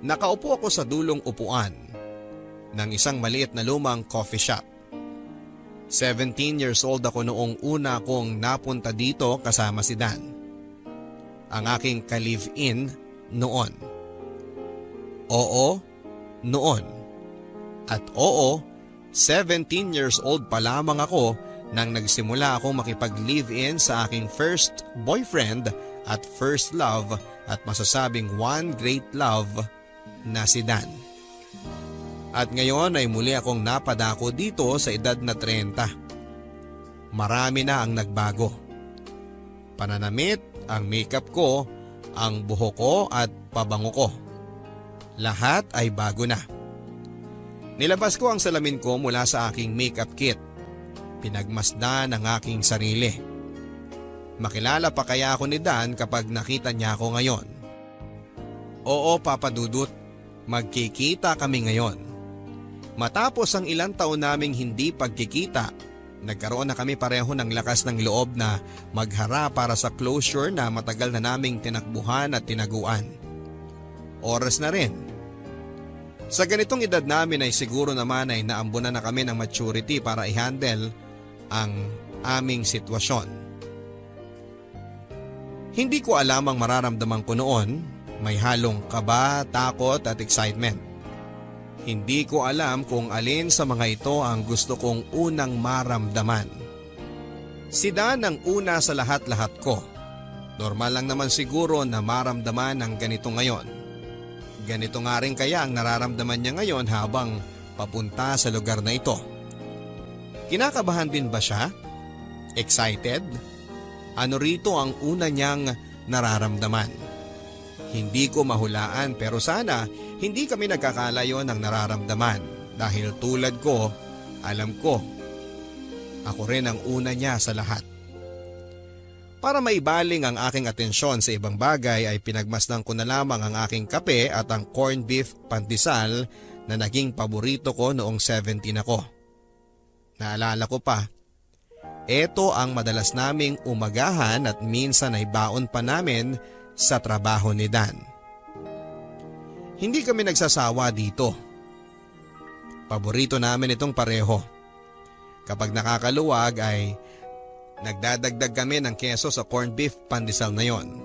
Nakaupo ako sa dulong upuan ng isang maliit na lumang coffee shop. 17 years old ako noong una kong napunta dito kasama si Dan, ang aking ka-live-in noon. Oo, noon. At oo, 17 years old pa lamang ako nang nagsimula akong makipag-live-in sa aking first boyfriend at first love at masasabing one great love na si Dan. At ngayon ay muli akong napadako dito sa edad na 30. Marami na ang nagbago. Pananamit, ang makeup ko, ang buhok ko at pabango ko. Lahat ay bago na. Nilabas ko ang salamin ko mula sa aking makeup kit. Pinagmasdan ang aking sarili. Makilala pa kaya ako ni Dan kapag nakita niya ako ngayon? Oo, Papa Dudut. Magkikita kami ngayon. Matapos ang ilang taon naming hindi pagkikita, nagkaroon na kami pareho ng lakas ng loob na magharap para sa closure na matagal na naming tinakbuhan at tinaguan. Oras na rin. Sa ganitong edad namin ay siguro naman ay naambunan na kami ng maturity para i-handle ang aming sitwasyon. Hindi ko alam ang mararamdaman ko noon. May halong kaba, takot at excitement. Hindi ko alam kung alin sa mga ito ang gusto kong unang maramdaman. Si Dan ang una sa lahat-lahat ko. Normal lang naman siguro na maramdaman ang ganito ngayon. Ganito nga rin kaya ang nararamdaman niya ngayon habang papunta sa lugar na ito. Kinakabahan din ba siya? Excited? Ano rito ang una niyang nararamdaman? Hindi ko mahulaan pero sana hindi kami nagkakalayo ng nararamdaman dahil tulad ko, alam ko, ako rin ang una niya sa lahat. Para maibaling ang aking atensyon sa ibang bagay ay pinagmasdan ko na lamang ang aking kape at ang corned beef pandesal na naging paborito ko noong 17 ako. Naalala ko pa, ito ang madalas naming umagahan at minsan ay baon pa namin sa trabaho ni Dan. Hindi kami nagsasawa dito. Paborito namin itong pareho. Kapag nakakaluwag ay nagdadagdag kami ng keso sa corned beef pandesal na yon.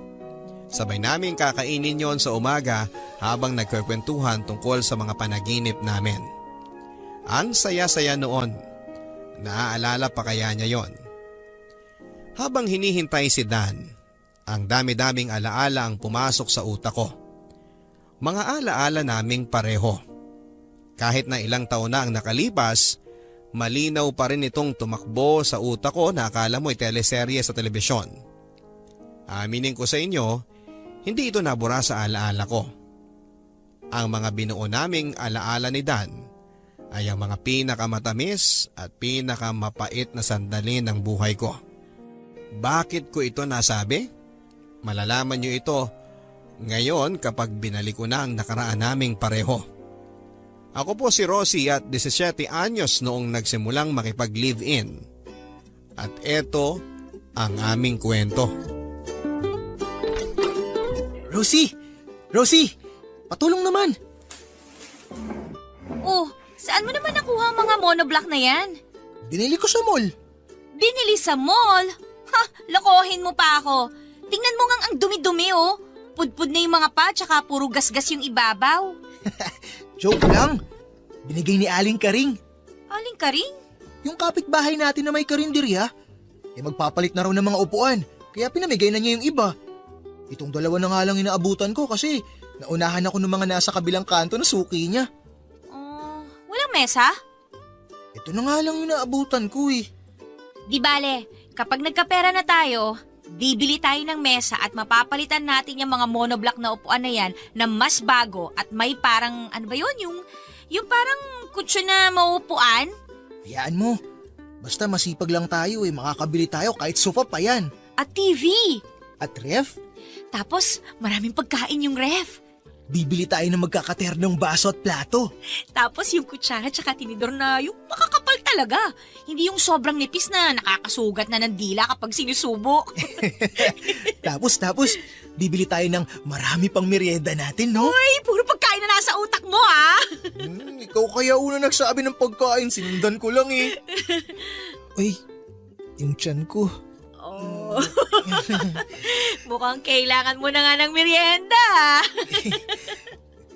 Sabay namin kakainin yon sa umaga habang nagkukwentuhan tungkol sa mga panaginip namin. Ang saya-saya noon. Naaalala pa kaya niya yon? Habang hinihintay si Dan, ang dami-daming alaala ang pumasok sa utak ko. Mga alaala naming pareho. Kahit na ilang taon na ang nakalipas, malinaw pa rin itong tumakbo sa utak ko na akala mo ay teleserye sa telebisyon. Aminin ko sa inyo, hindi ito nabura sa alaala ko. Ang mga binuo naming alaala ni Dan ay ang mga pinakamatamis at pinakamapait na sandali ng buhay ko. Bakit ko ito nasabi? Malalaman niyo ito ngayon kapag binalik ko na ang nakaraan naming pareho. Ako po si Rosie at 17 anyos noong nagsimulang makipag-live-in. At eto ang aming kwento. Rosie! Rosie! Patulong naman! Oh, saan mo naman nakuha ang mga monoblock na yan? Binili ko sa mall. Binili sa mall? Ha, lokohin mo pa ako. Tingnan mo ngang ang dumi-dumi oh. Pudpud na yung mga pa tsaka puro gasgas yung ibabaw. Joke lang. Binigay ni Aling Karing. Aling Karing? Yung kapitbahay natin na may karinderya. Magpapalit na raw ng mga upuan. Kaya pinamigay na niya yung iba. Itong dalawa na nga lang inaabutan ko kasi naunahan ako ng mga nasa kabilang kanto na suki niya. Walang mesa? Ito na nga lang yung inaabutan ko eh. Di bale, kapag nagkapera na tayo, bibili tayo ng mesa at mapapalitan natin yung mga monoblock na upuan na yan na mas bago at may parang, ano ba yun? Yung parang kutsyon na mauupuan? Hayaan mo. Basta masipag lang tayo eh, makakabili tayo kahit sofa pa yan. At TV. At ref? Tapos maraming pagkain yung ref. Bibili tayo ng magkakaternong baso at plato. Tapos yung kutsara tsaka tinidor na yung makakapal talaga. Hindi yung sobrang nipis na nakakasugat na ng dila kapag sinusubok. Tapos, bibili tayo ng marami pang merienda natin, no? Ay, puro pagkain na nasa utak mo, ha? Ikaw kaya una nagsabi ng pagkain, sinundan ko lang eh. Ay, yung tiyan ko. Oh. Mukhang kailangan mo na nga ng merienda.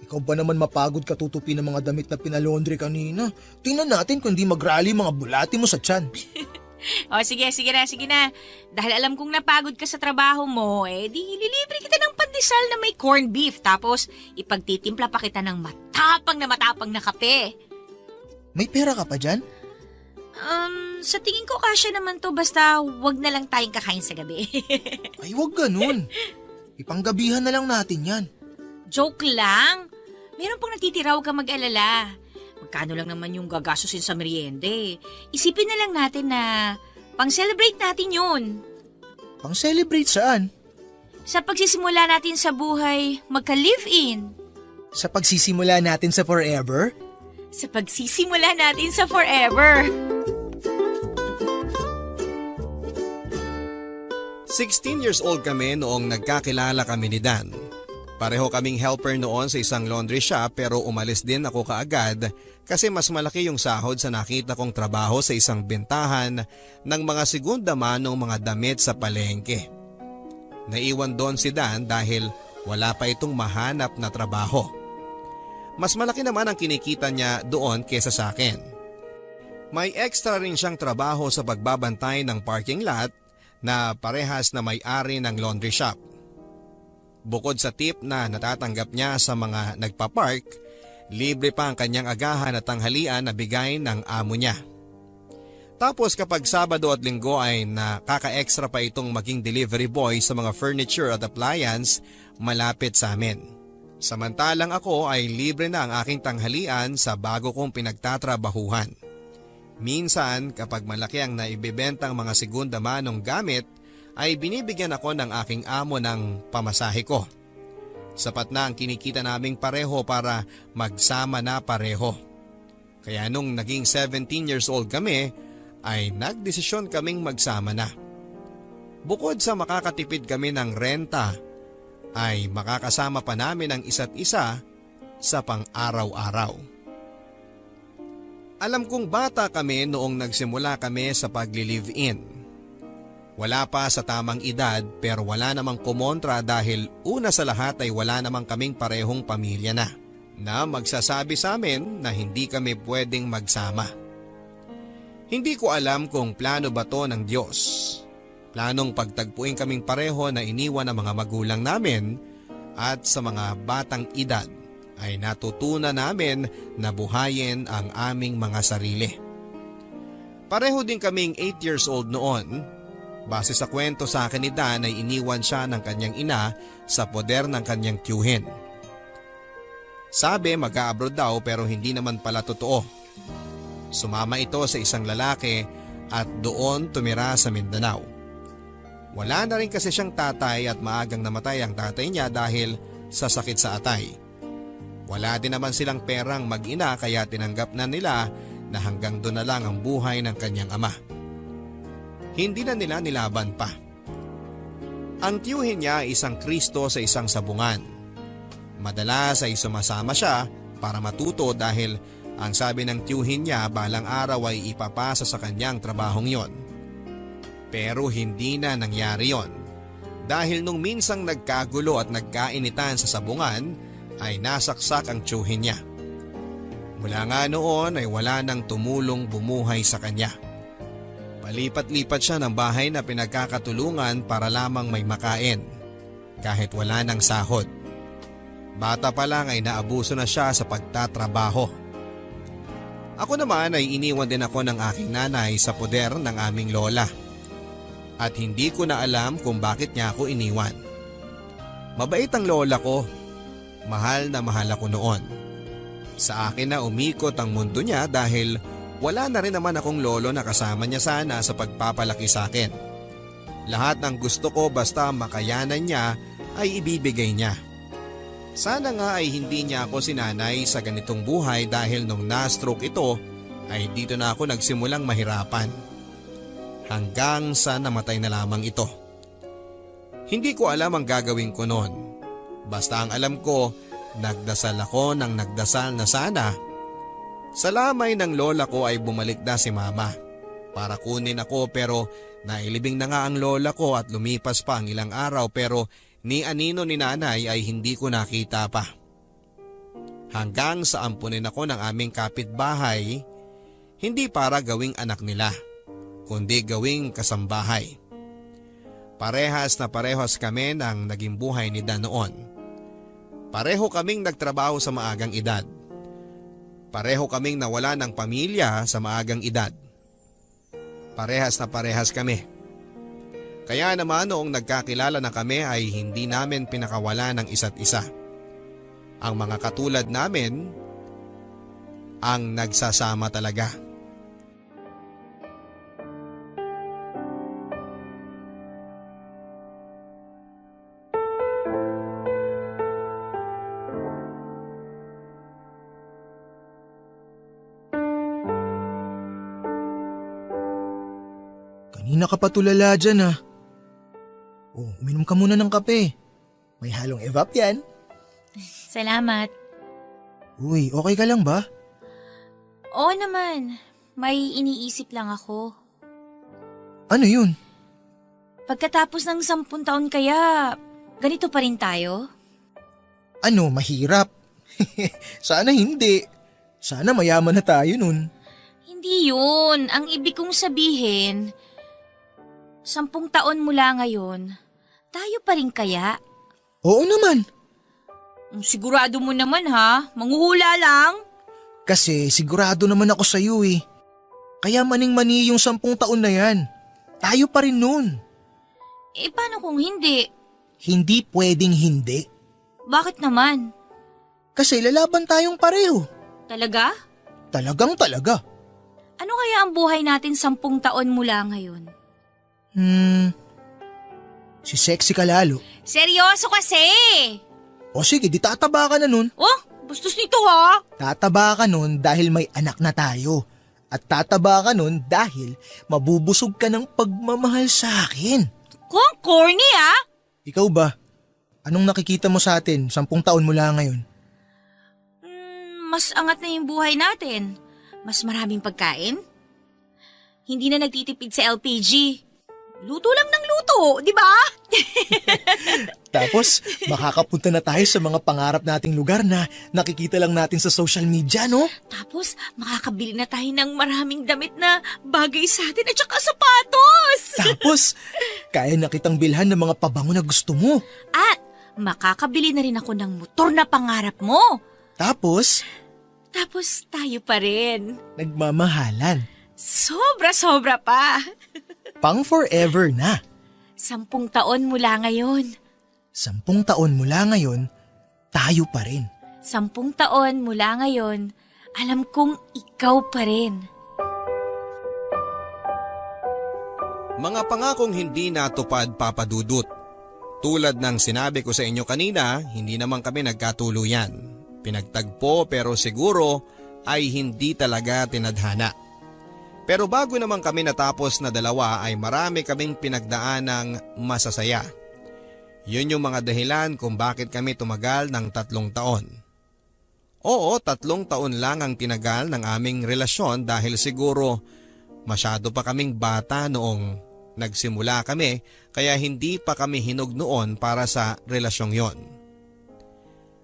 Ikaw ba naman mapagod katutupi ng mga damit na pinalondre kanina? Tingnan natin kung di mag-rally mga bulati mo sa tiyan. Sige na. Dahil alam kong napagod ka sa trabaho mo, di lilibre kita ng pandesal na may corned beef. Tapos ipagtitimpla pa kita ng matapang na kape. May pera ka pa dyan? Sa tingin ko kasya naman to basta wag na lang tayong kakain sa gabi. Ay, wag ganun. Ipanggabihan na lang natin yan. Joke lang. Meron pang natitira, huwag kang mag-alala. Magkano lang naman yung gagastusin sa meriende. Isipin na lang natin na pang-celebrate natin yun. Pang-celebrate saan? Sa pagsisimula natin sa buhay, magka-live-in. Sa pagsisimula natin sa forever? Sa pagsisimula natin sa forever. 16 years old kami noong nagkakilala kami ni Dan. Pareho kaming helper noon sa isang laundry shop pero umalis din ako kaagad kasi mas malaki yung sahod sa nakita kong trabaho sa isang bentahan ng mga segunda manong mga damit sa palengke. Naiwan doon si Dan dahil wala pa itong mahanap na trabaho. Mas malaki naman ang kinikita niya doon kesa sa akin. May extra rin siyang trabaho sa pagbabantay ng parking lot na parehas na may-ari ng laundry shop. Bukod sa tip na natatanggap niya sa mga nagpapark, libre pa ang kanyang agahan at tanghalian na bigay ng amo niya. Tapos kapag Sabado at Linggo ay nakaka-extra pa itong maging delivery boy sa mga furniture at appliance malapit sa amin. Samantalang ako ay libre na ang aking tanghalian sa bago kong pinagtatrabahuhan. Minsan kapag malaki ang naibibentang mga segunda manong gamit, ay binibigyan ako ng aking amo ng pamasahe ko. Sapat na ang kinikita naming pareho para magsama na pareho. Kaya nung naging 17 years old kami, ay nagdesisyon kaming magsama na. Bukod sa makakatipid kami ng renta, ay makakasama pa namin ang isa't isa sa pang-araw-araw. Alam kong bata kami noong nagsimula kami sa pagli-live-in. Wala pa sa tamang edad pero wala namang kumontra dahil una sa lahat ay wala namang kaming parehong pamilya na magsasabi sa amin na hindi kami pwedeng magsama. Hindi ko alam kung plano ba to ng Diyos. Planong pagtagpuin kaming pareho na iniwan ng mga magulang namin at sa mga batang edad ay natutunan namin na buhayin ang aming mga sarili. Pareho din kaming 8 years old noon. Base sa kwento sa akin ni Dan ay iniwan siya ng kanyang ina sa poder ng kanyang tiyuhin. Sabi mag-a-abroad daw pero hindi naman pala totoo. Sumama ito sa isang lalaki at doon tumira sa Mindanao. Wala na rin kasi siyang tatay at maagang namatay ang tatay niya dahil sa sakit sa atay. Wala din naman silang perang mag-ina kaya tinanggap na nila na hanggang doon na lang ang buhay ng kanyang ama. Hindi na nila nilaban pa. Ang tiyuhin niya ay isang Kristo sa isang sabungan. Madalas ay sumasama siya para matuto dahil ang sabi ng tiyuhin niya balang araw ay ipapasa sa kanyang trabahong yon. Pero hindi na nangyari yon. Dahil nung minsang nagkagulo at nagkainitan sa sabungan ay nasaksak ang tiyuhin niya. Mula nga noon ay wala nang tumulong bumuhay sa kanya. Palipat-lipat siya ng bahay na pinagkakatulungan para lamang may makain, kahit wala ng sahod. Bata pa lang ay naabuso na siya sa pagtatrabaho. Ako naman ay iniwan din ako ng aking nanay sa poder ng aming lola. At hindi ko na alam kung bakit niya ako iniwan. Mabait ang lola ko. Mahal na mahal ako noon. Sa akin na umikot ang mundo niya dahil wala na rin naman akong lolo na kasama niya sana sa pagpapalaki sa akin. Lahat ng gusto ko basta makayanan niya ay ibibigay niya. Sana nga ay hindi niya ako sinanay sa ganitong buhay dahil nung na-stroke ito ay dito na ako nagsimulang mahirapan. Hanggang sa namatay na lamang ito. Hindi ko alam ang gagawin ko noon. Basta ang alam ko, nagdasal ako ng nagdasal na sana sa lamay ng lola ko ay bumalik na si mama para kunin ako, pero nailibing na nga ang lola ko at lumipas pa ang ilang araw, pero ni anino ni nanay ay hindi ko nakita pa. Hanggang sa ampunin ako ng aming kapitbahay, hindi para gawing anak nila, kundi gawing kasambahay. Parehas na parehas kami ng naging buhay ni Dan noon. Pareho kaming nagtrabaho sa maagang edad. Pareho kaming nawala ng pamilya sa maagang edad. Parehas na parehas kami. Kaya naman noong nagkakilala na kami ay hindi namin pinakawala ng isa't isa. Ang mga katulad namin ang nagsasama talaga. Kanina ka pa tulala dyan ah. Oh, uminom ka muna ng kape. May halong evap yan. Salamat. Uy, okay ka lang ba? Oo naman, may iniisip lang ako. Ano yun? Pagkatapos ng 10 taon kaya, ganito pa rin tayo? Ano, mahirap? Sana hindi. Sana mayaman na tayo nun. Hindi yun. Ang ibig kong sabihin, 10 taon mula ngayon, tayo pa rin kaya? Oo naman. Sigurado mo naman ha? Manghuhula lang? Kasi sigurado naman ako sa iyo eh. Kaya maning-mani yung 10 taon na yan. Tayo pa rin nun. Eh paano kung hindi? Hindi pwedeng hindi. Bakit naman? Kasi lalaban tayong pareho. Talaga? Talagang talaga. Ano kaya ang buhay natin 10 taon mula ngayon? Si sexy ka lalo. Seryoso kasi! O sige, di tataba ka na nun. Oh, bastos nito ha! Tataba ka nun dahil may anak na tayo. At tataba ka nun dahil mabubusog ka ng pagmamahal sa akin. Kung corny ha? Ikaw ba? Anong nakikita mo sa atin 10 taon mula ngayon? Mas angat na yung buhay natin. Mas maraming pagkain. Hindi na nagtitipid sa LPG. Luto lang ng luto, di ba? Tapos, makakapunta na tayo sa mga pangarap nating lugar na nakikita lang natin sa social media, no? Tapos, makakabili na tayo ng maraming damit na bagay sa atin at saka sapatos. Tapos, kaya na kitang bilhan ng mga pabango na gusto mo. At makakabili na rin ako ng motor na pangarap mo. Tapos Tayo pa rin. nagmamahalan. Sobra-sobra pa. Pang forever na. 10 taon mula ngayon. 10 taon mula ngayon, tayo pa rin. 10 taon mula ngayon, alam kong ikaw pa rin. Mga pangakong hindi natupad, Papa Dudut. Tulad ng sinabi ko sa inyo kanina, hindi naman kami nagkatuluyan. Pinagtagpo pero siguro ay hindi talaga tinadhana. Pero bago naman kami natapos na dalawa ay marami kaming pinagdaan ng masasaya. Yun yung mga dahilan kung bakit kami tumagal ng 3 taon. Oo, 3 taon lang ang tinagal ng aming relasyon dahil siguro masyado pa kaming bata noong nagsimula kami kaya hindi pa kami hinog noon para sa relasyong yon.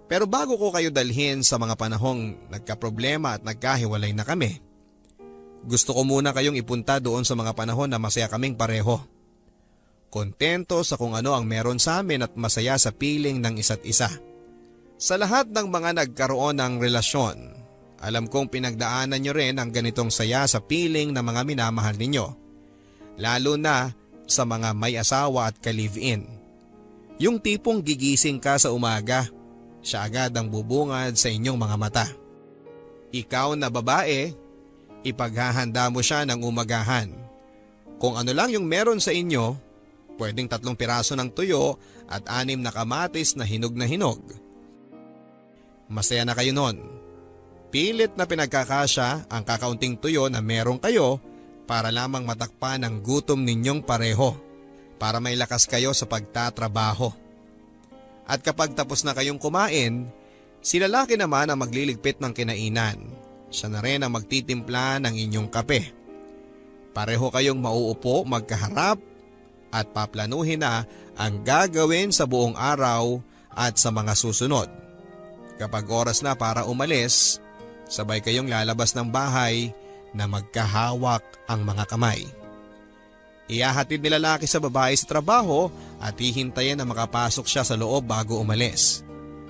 Pero bago ko kayo dalhin sa mga panahong nagkaproblema at nagkahiwalay na kami, gusto ko muna kayong ipunta doon sa mga panahon na masaya kaming pareho. Kontento sa kung ano ang meron sa amin at masaya sa piling ng isa't isa. Sa lahat ng mga nagkaroon ng relasyon, alam kong pinagdaanan nyo rin ang ganitong saya sa piling ng mga minamahal ninyo. Lalo na sa mga may asawa at ka-live-in. Yung tipong gigising ka sa umaga, siya agad ang bubungad sa inyong mga mata. Ikaw na babae, ipaghahanda mo siya ng umagahan. Kung ano lang yung meron sa inyo, pwedeng 3 piraso ng tuyo at 6 na kamatis na hinog. Masaya na kayo nun. Pilit na pinagkakasya ang kakaunting tuyo na meron kayo para lamang matakpan ang gutom ninyong pareho, para may lakas kayo sa pagtatrabaho. At kapag tapos na kayong kumain, si lalaki naman ang magliligpit ng kinainan. Siya na rin ang magtitimpla ng inyong kape. Pareho kayong mauupo magkaharap at paplanuhin na ang gagawin sa buong araw at sa mga susunod. Kapag oras na para umalis, sabay kayong lalabas ng bahay na magkahawak ang mga kamay. Ihahatid ni lalaki sa babae sa trabaho at hihintayin na makapasok siya sa loob bago umalis.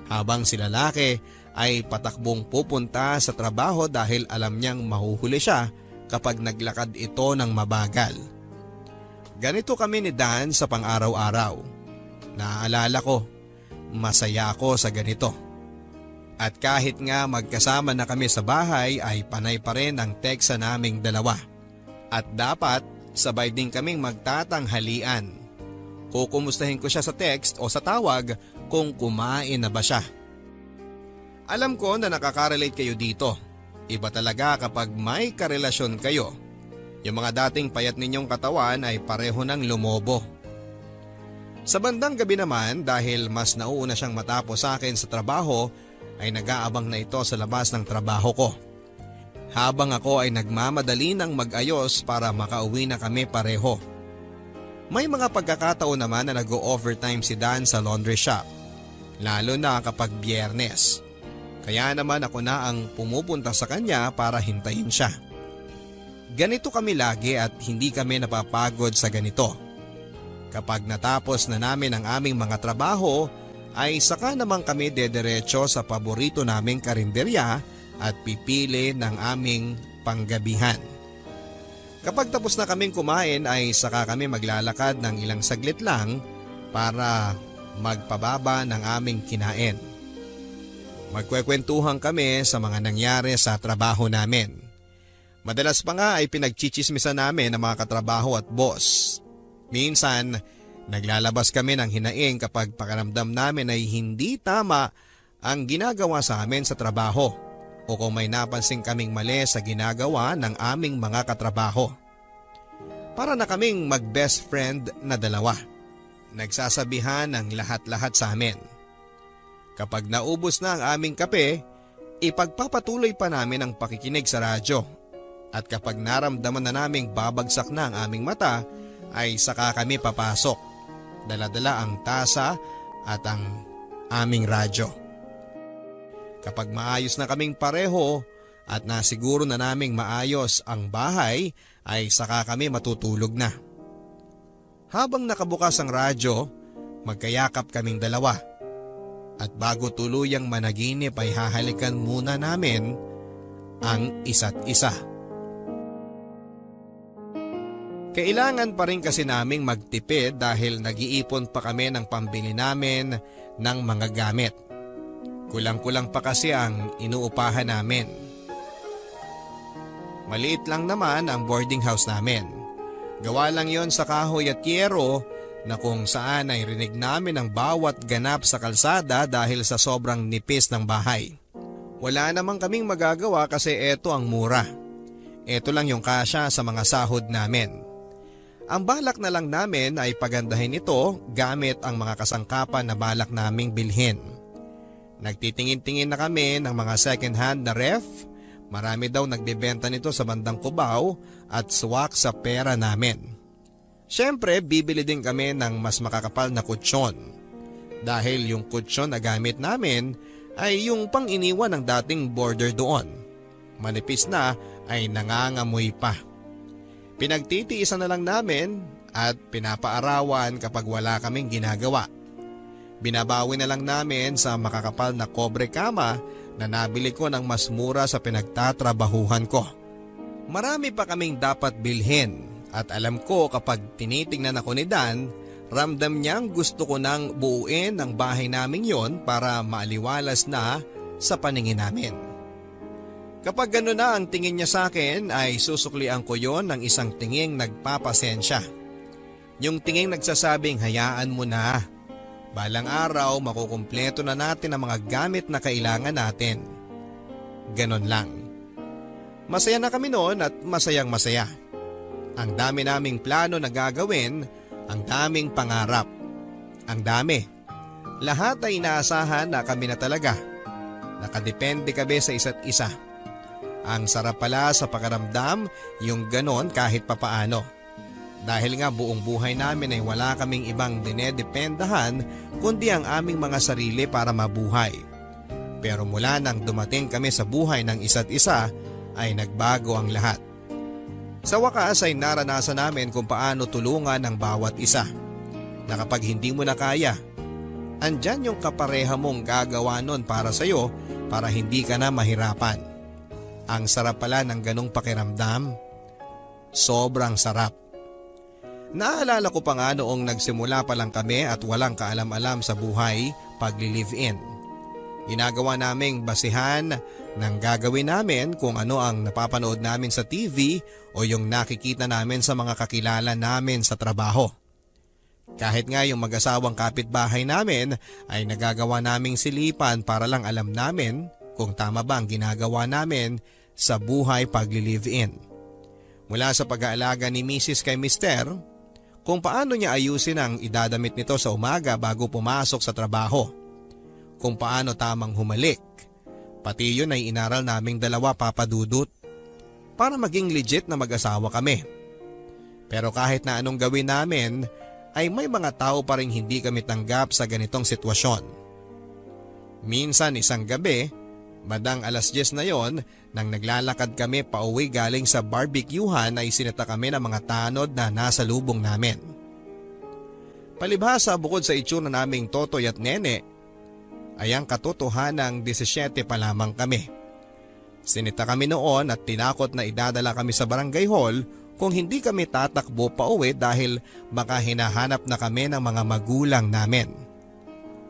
Habang si lalaki ay patakbong pupunta sa trabaho dahil alam niyang mahuhuli siya kapag naglakad ito ng mabagal. Ganito kami ni Dan sa pang-araw-araw. Naaalala ko, masaya ako sa ganito. At kahit nga magkasama na kami sa bahay ay panay pa rin ang teksa naming dalawa. At dapat sabay din kaming magtatanghalian. Kukumustahin ko siya sa text o sa tawag kung kumain na ba siya. Alam ko na nakaka-relate kayo dito. Iba talaga kapag may karelasyon kayo. Yung mga dating payat ninyong katawan ay pareho ng lumobo. Sa bandang gabi naman, dahil mas nauuna siyang matapos sa akin sa trabaho, ay nag-aabang na ito sa labas ng trabaho ko. Habang ako ay nagmamadali ng mag-ayos para makauwi na kami pareho. May mga pagkakataon naman na nag-o-overtime si Dan sa laundry shop, lalo na kapag Biyernes. Kaya naman ako na ang pumupunta sa kanya para hintayin siya. Ganito kami lagi at hindi kami napapagod sa ganito. Kapag natapos na namin ang aming mga trabaho, ay saka naman kami dederecho sa paborito naming karinderya at pipili ng aming panggabihan. Kapag tapos na kaming kumain ay saka kami maglalakad ng ilang saglit lang para magpababa ng aming kinain. Magkwekwentuhan kami sa mga nangyari sa trabaho namin. Madalas pa nga ay pinagchichismisan namin ng mga katrabaho at boss. Minsan, naglalabas kami ng hinaing kapag pakiramdam namin ay hindi tama ang ginagawa sa amin sa trabaho o kung may napansin kaming mali sa ginagawa ng aming mga katrabaho. Para na kaming mag-best friend na dalawa. Nagsasabihan ng lahat-lahat sa amin. Kapag naubos na ang aming kape, ipagpapatuloy pa namin ang pakikinig sa radyo. At kapag naramdaman na naming babagsak na ang aming mata, ay saka kami papasok. Dala-dala ang tasa at ang aming radyo. Kapag maayos na kaming pareho at nasiguro na naming maayos ang bahay, ay saka kami matutulog na. Habang nakabukas ang radyo, magkayakap kaming dalawa. At bago tuluyang managinip ay hahalikan muna namin ang isa't isa. Kailangan pa rin kasi naming magtipid dahil nag-iipon pa kami ng pambili namin ng mga gamit. Kulang-kulang pa kasi ang inuupahan namin. Maliit lang naman ang boarding house namin. Gawa lang yon sa kahoy at yero na kung saan ay rinig namin ang bawat ganap sa kalsada dahil sa sobrang nipis ng bahay. Wala namang kaming magagawa kasi eto ang mura. Eto lang yung kasya sa mga sahod namin. Ang balak na lang namin ay pagandahin ito gamit ang mga kasangkapan na balak naming bilhin. Nagtitingin-tingin na kami ng mga second hand na ref. Marami daw nagbebenta nito sa bandang Cubao at swak sa pera namin. Siyempre, bibili din kami ng mas makakapal na kutsyon. Dahil yung kutsyon na gamit namin ay yung pang iniwan ng dating border doon. Manipis na ay nangangamoy pa. Pinagtitiisan na lang namin at pinapaarawan kapag wala kaming ginagawa. Binabawi na lang namin sa makakapal na kobre kama na nabili ko ng mas mura sa pinagtatrabahuhan ko. Marami pa kaming dapat bilhin. At alam ko kapag tinitingnan ako ni Dan, ramdam niyang gusto ko nang buuin ang bahay naming yon para maaliwalas na sa paningin namin. Kapag gano'n na ang tingin niya sa akin ay susuklian ko yon ng isang tinging nagpapasensya. Yung tinging nagsasabing hayaan mo na. Balang araw makukumpleto na natin ang mga gamit na kailangan natin. Ganon lang. Masaya na kami noon at masayang masaya. Ang dami naming plano na gagawin, ang daming pangarap. Ang dami. Lahat ay inaasahan na kami na talaga. Nakadepende kami sa isa't isa. Ang sarap pala sa pakiramdam yung ganon kahit papaano. Dahil nga buong buhay namin ay wala kaming ibang dinedependahan kundi ang aming mga sarili para mabuhay. Pero mula nang dumating kami sa buhay ng isa't isa ay nagbago ang lahat. Sa wakas ay naranasan namin kung paano tulungan ang bawat isa. Na kapag hindi mo na kaya, andyan yung kapareha mong gagawa nun para sa'yo para hindi ka na mahirapan. Ang sarap pala ng ganong pakiramdam. Sobrang sarap. Naalala ko pa nga noong nagsimula pa lang kami at walang kaalam-alam sa buhay pagli-live-in. Ginagawa naming basihan ng gagawin namin kung ano ang napapanood namin sa TV o yung nakikita namin sa mga kakilala namin sa trabaho. Kahit nga yung mag-asawang kapitbahay namin ay nagagawa naming silipan para lang alam namin kung tama ba ang ginagawa namin sa buhay pagli-live-in. Mula sa pag-aalaga ni Mrs. kay Mr., kung paano niya ayusin ang idadamit nito sa umaga bago pumasok sa trabaho. Kung paano tamang humalik. Pati yun ay inaral naming dalawa papadudot para maging legit na mag-asawa kami. Pero kahit na anong gawin namin ay may mga tao pa rin hindi kami tanggap sa ganitong sitwasyon. Minsan isang gabi, bandang 10:00 na yon, nang naglalakad kami pauwi galing sa barbecuehan ay sinita kami ng mga tanod na nasa lubong namin. Palibhasa bukod sa itsura naming totoy at nene, ay ang katotohanang 17 pa lamang kami. Sinita kami noon at tinakot na idadala kami sa barangay hall kung hindi kami tatakbo pauwi dahil baka hinahanap na kami ng mga magulang namin.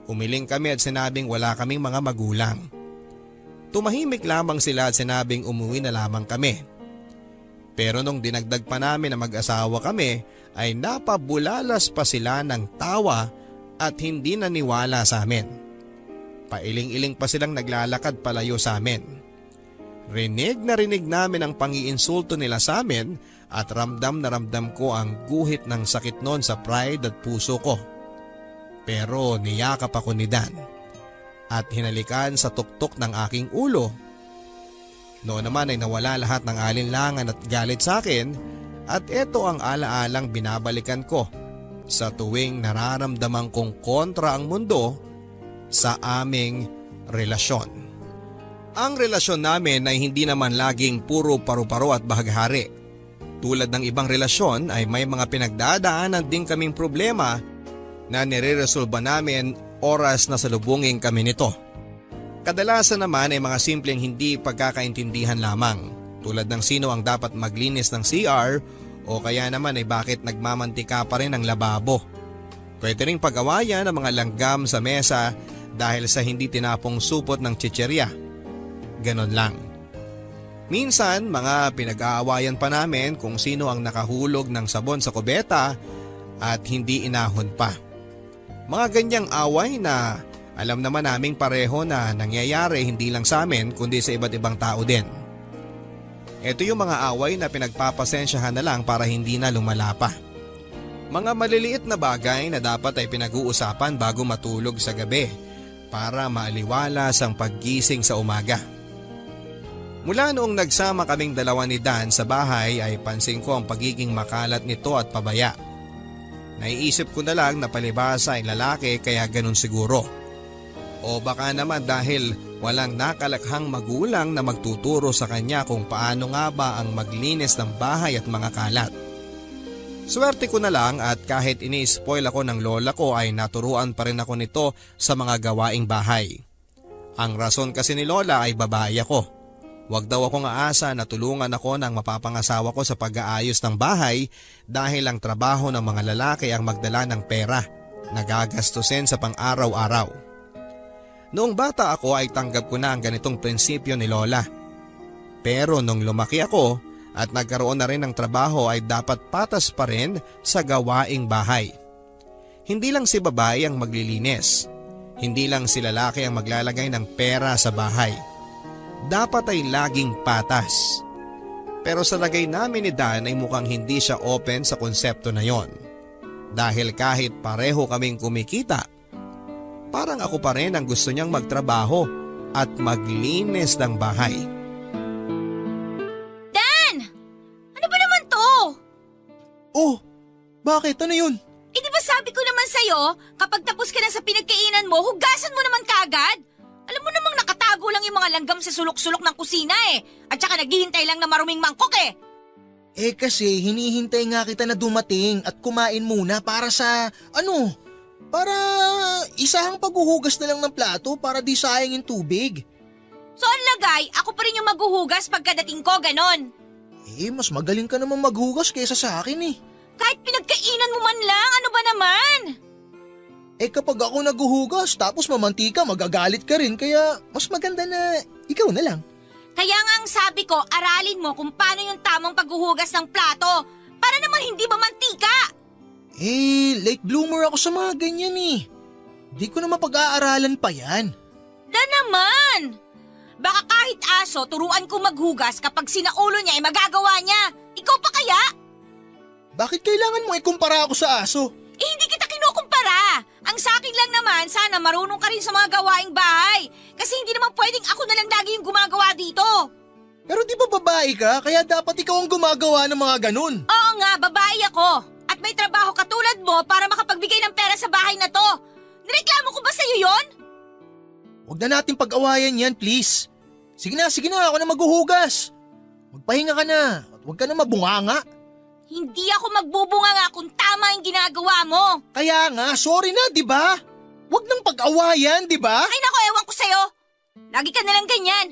Umiling kami at sinabing wala kaming mga magulang. Tumahimik lamang sila at sinabing umuwi na lamang kami. Pero nung dinagdag pa namin na mag-asawa kami ay napabulalas pa sila ng tawa at hindi naniwala sa amin. Pailing-iling pa silang naglalakad palayo sa amin. Rinig na rinig namin ang pangiinsulto nila sa amin at ramdam na ramdam ko ang guhit ng sakit noon sa pride at puso ko. Pero niyakap ako ni Dan at hinalikan sa tuktok ng aking ulo. Noon naman ay nawala lahat ng alinlangan at galit sa akin at ito ang alaalang binabalikan ko sa tuwing nararamdaman kong kontra ang mundo sa aming relasyon. Ang relasyon namin ay hindi naman laging puro paru-paro at bahaghari. Tulad ng ibang relasyon ay may mga pinagdadaanan din kaming problema na nire-resolba namin oras na salubungin kami nito. Kadalasan naman ay mga simpleng hindi pagkakaintindihan lamang, tulad ng sino ang dapat maglinis ng CR o kaya naman ay bakit nagmamantika pa rin ang lababo. Pwede ring pag-awayan ng mga langgam sa mesa dahil sa hindi tinapong supot ng chicherya. Ganon lang. Minsan mga pinag-aawayan pa namin kung sino ang nakahulog ng sabon sa kubeta at hindi inahon pa. Mga ganyang away na alam naman naming pareho na nangyayari hindi lang sa amin kundi sa iba't ibang tao din. Ito yung mga away na pinagpapasensyahan na lang para hindi na lumala pa. Mga maliliit na bagay na dapat ay pinag-uusapan bago matulog sa gabi para maaliwalas ang paggising sa umaga. Mula noong nagsama kaming dalawa ni Dan sa bahay ay pansin ko ang pagiging makalat nito at pabaya. Naiisip ko na lang na palibhasa ay lalaki kaya ganun siguro. O baka naman dahil walang nakalakhang magulang na magtuturo sa kanya kung paano nga ba ang maglinis ng bahay at mga kalat. Swerte ko na lang at kahit ini-spoil ako ng lola ko ay naturuan pa rin ako nito sa mga gawaing bahay. Ang rason kasi ni lola ay babae ako. Huwag daw akong aasa na tulungan ako ng mapapangasawa ko sa pag-aayos ng bahay dahil ang trabaho ng mga lalaki ang magdala ng pera na gagastusin sa pang-araw-araw. Noong bata ako ay tanggap ko na ang ganitong prinsipyo ni lola. Pero nung lumaki ako at nagkaroon na rin ng trabaho ay dapat patas pa rin sa gawaing bahay. Hindi lang si babae ang maglilinis. Hindi lang si lalaki ang maglalagay ng pera sa bahay. dapat ay laging patas. Pero sa lagay namin ni Dan ay mukhang hindi siya open sa konsepto na yon. Dahil kahit pareho kaming kumikita, parang ako pa rin ang gusto niyang magtrabaho at maglinis ng bahay. Dan! Ano ba naman to? Oh, bakit? Ano yun? Eh di ba sabi ko naman sa'yo, kapag tapos ka na sa pinagkainan mo, hugasan mo naman kaagad. Alam mo namang nakatago lang yung mga langgam sa sulok-sulok ng kusina eh. At saka naghihintay lang na maruming mangkok eh. Eh kasi hinihintay nga kita na dumating at kumain muna para sa, para isahang paghuhugas na lang ng plato para di sayang yung tubig. So ang lagay, ako pa rin yung maghuhugas pagkadating ko, ganon. Eh, mas magaling ka naman maghugas kaysa sa akin eh. Kahit pinagkainan mo man lang, ano ba naman? Eh kapag ako naghuhugas tapos mamantika, magagalit ka rin kaya mas maganda na ikaw na lang. Kaya nga ang sabi ko, aralin mo kung paano yung tamang paghuhugas ng plato para naman hindi mamantika. Eh, late bloomer ako sa mga ganyan eh. Di ko na mapag-aaralan pa yan. Da naman! Baka kahit aso, turuan ko maghugas kapag sinaulo niya ay magagawa niya. Ikaw pa kaya? Bakit kailangan mo ikumpara ako sa aso? Eh hindi kita kinukumpara. Ang sa akin lang naman, sana marunong ka rin sa mga gawaing bahay. Kasi hindi naman pwedeng ako na lang lagi yung gumagawa dito. Pero di ba babae ka? Kaya dapat ikaw ang gumagawa ng mga ganun. Oo nga, babae ako. At may trabaho katulad mo para makapagbigay ng pera sa bahay na to. Nireklamo ko ba sa'yo yon? Huwag na natin pag-awayan yan, please. Sige na, ako na maghuhugas. Magpahinga ka na at huwag ka na mabunganga. Hindi ako magbubunga nga kung tama yung ginagawa mo. Kaya nga, sorry na, di ba? Huwag nang pag-awayan, di ba? Ay nako, ewan ko sa'yo. Lagi ka nalang ganyan.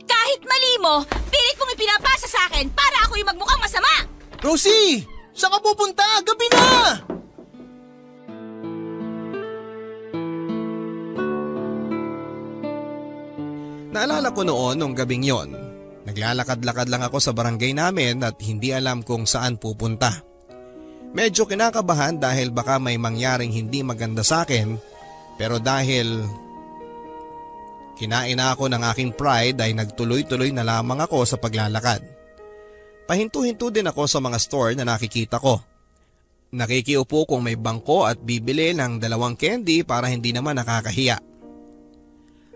Kahit mali mo, pilit mong ipinapasa sa akin para ako yung magmukhang masama. Rosie! Saan ka pupunta? Gabi na! Naalala ko noon nung gabing yon. Naglalakad-lakad lang ako sa barangay namin at hindi alam kung saan pupunta. Medyo kinakabahan dahil baka may mangyaring hindi maganda sa akin, pero dahil kinain na ako ng aking pride ay nagtuloy-tuloy na lamang ako sa paglalakad. Pahinto-hinto din ako sa mga store na nakikita ko. Nakikiupo kung may bangko at bibili ng 2 candy para hindi naman nakakahiya.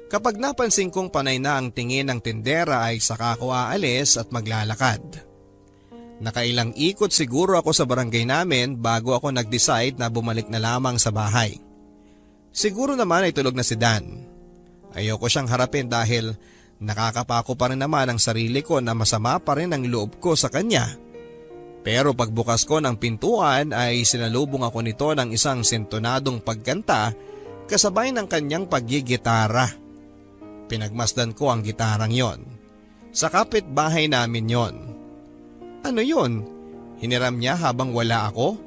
Kapag napansin kong panay na ang tingin ng tindera ay saka ako aalis at maglalakad. Nakailang ikot siguro ako sa barangay namin bago ako nag-decide na bumalik na lamang sa bahay. Siguro naman ay tulog na si Dan. Ayoko siyang harapin dahil nakakapako pa rin naman ang sarili ko na masama pa rin ang loob ko sa kanya. Pero pagbukas ko ng pintuan ay sinalubong ako nito ng isang sintonadong pagkanta kasabay ng kanyang paggigitara. Pinagmasdan ko ang gitarang yon. Sa kapitbahay namin yon. Ano yon? Hiniram niya habang wala ako?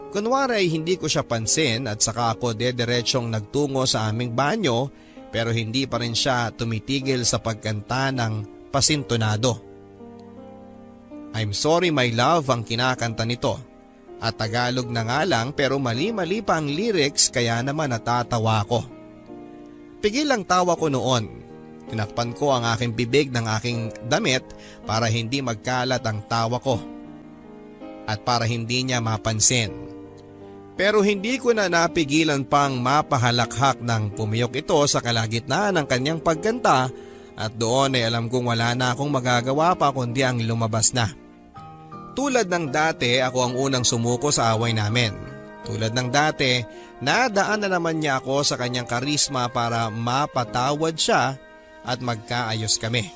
Kunwari ay hindi ko siya pansin at saka ako dediretsyong nagtungo sa aming banyo pero hindi pa rin siya tumitigil sa pagkanta ng pasintonado. I'm sorry my love ang kinakanta nito. At Tagalog na nga lang pero mali-mali pa ang lyrics kaya naman natatawa ko. Pigil ang tawa ko noon. Tinakpan ko ang aking bibig ng aking damit para hindi magkalat ang tawa ko. At para hindi niya mapansin. Pero hindi ko na napigilan pang mapahalakhak ng pumiyok ito sa kalagitnaan ng kanyang pagkanta at doon ay alam kong wala na akong magagawa pa kundi ang lumabas na. Tulad ng dati ako ang unang sumuko sa away namin. Tulad ng dati, nadaan na naman niya ako sa kanyang karisma para mapatawad siya at magkaayos kami.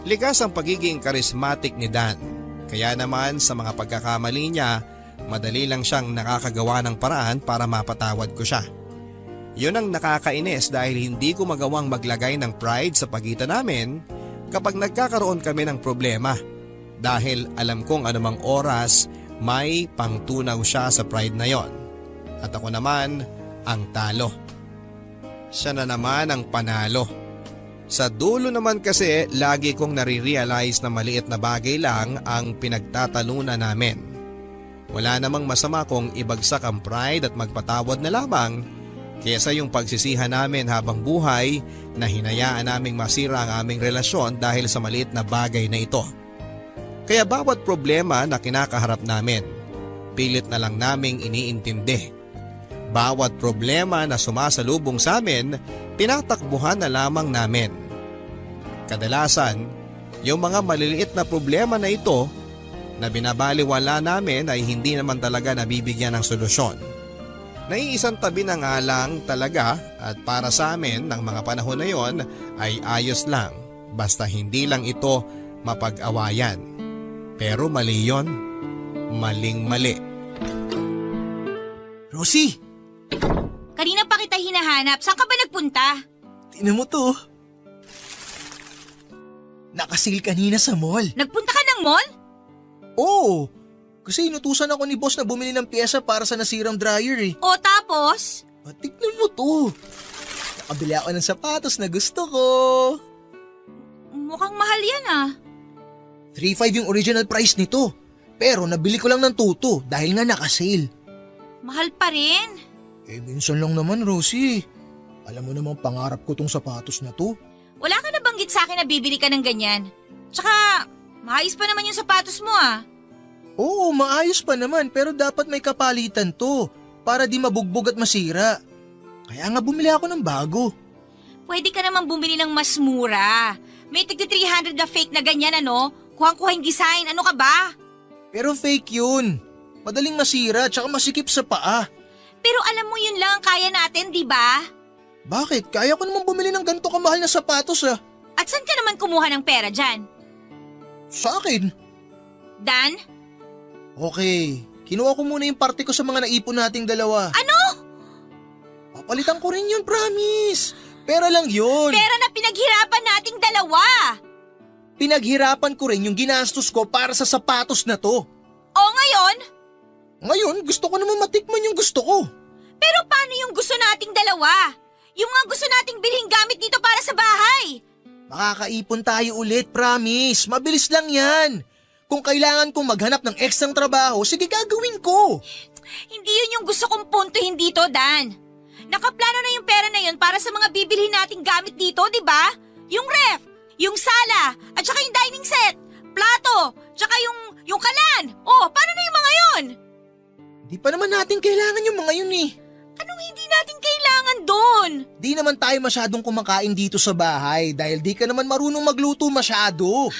Likas ang pagiging karismatic ni Dan. Kaya naman sa mga pagkakamali niya, madali lang siyang nakakagawa ng paraan para mapatawad ko siya. Yun ang nakakainis dahil hindi ko magawang maglagay ng pride sa pagitan namin kapag nagkakaroon kami ng problema. Dahil alam kong anumang oras may pangtunaw siya sa pride na yon. At ako naman ang talo. Siya na naman ang panalo. Sa dulo naman kasi lagi kong nare-realize na maliit na bagay lang ang pinagtatalunan namin. Wala namang masama kung ibagsak ang pride at magpatawad na lamang kesa yung pagsisihan namin habang buhay na hinayaan naming masira ang aming relasyon dahil sa maliit na bagay na ito. Kaya bawat problema na kinakaharap namin, pilit na lang naming iniintindi. Bawat problema na sumasalubong sa amin, tinatakbuhan na lamang namin. Kadalasan, yung mga maliliit na problema na ito na binabaliwala namin ay hindi naman talaga nabibigyan ng solusyon. Naiisang tabi na nga lang talaga at para sa amin ng mga panahon na yon ay ayos lang basta hindi lang ito mapag-awayan. Pero mali yon, maling-mali. Rosie, Kanina pa kita hinahanap. Saan ka ba nagpunta? tingnan mo to. Nakasil kanina sa mall. Nagpunta ka ng mall? Oo, kasi inutusan ako ni boss na bumili ng pyesa para sa nasirang dryer eh. O tapos? Tignan mo to. Nakabili ako ng sapatos na gusto ko. Mukhang mahal yan ah. 3.5 yung original price nito. Pero nabili ko lang ng 2.2 dahil nga naka-sale. Mahal pa rin. Minsan lang naman, Rosie. Alam mo namang pangarap ko tong sapatos na to. Wala ka na banggit sa akin na bibili ka ng ganyan. Tsaka, maayos pa naman yung sapatos mo ah. Oo, maayos pa naman pero dapat may kapalitan to para di mabugbog at masira. Kaya nga bumili ako ng bago. Pwede ka naman bumili ng mas mura. May tigti 300 na fake na ganyan ano. Kuhang-kuha yung design. Ano ka ba? Pero fake yun. Madaling masira tsaka masikip sa paa. Pero alam mo yun lang ang kaya natin, di ba? Bakit? Kaya ko naman bumili ng ganito kamahal na sapatos ah. At saan ka naman kumuha ng pera dyan? Sa akin. Dan? Okay, kinuha ko muna yung parte ko sa mga naipon nating dalawa. Ano? Papalitan ko rin yun, promise. Pera lang yun. Pera na pinaghirapan nating dalawa. Pinaghirapan ko rin yung ginastos ko para sa sapatos na to. O ngayon? Ngayon, gusto ko naman matikman yung gusto ko. Pero paano yung gusto nating dalawa? Yung nga gusto nating bilhin gamit dito para sa bahay. Makakaipon tayo ulit, promise. Mabilis lang yan. Kung kailangan kong maghanap ng ekstrang trabaho, sige gagawin ko. Hindi yun yung gusto kong puntuhin dito, Dan. Nakaplano na yung pera na yun para sa mga bibilhin nating gamit dito, di ba? Yung ref, yung sala, at saka yung dining set, plato, tsaka yung kalan. Oh, paano na yung mga yun? Di pa naman natin kailangan yung mga yun eh. Anong hindi natin kailangan doon? Di naman tayo masyadong kumakain dito sa bahay dahil di ka naman marunong magluto masyado.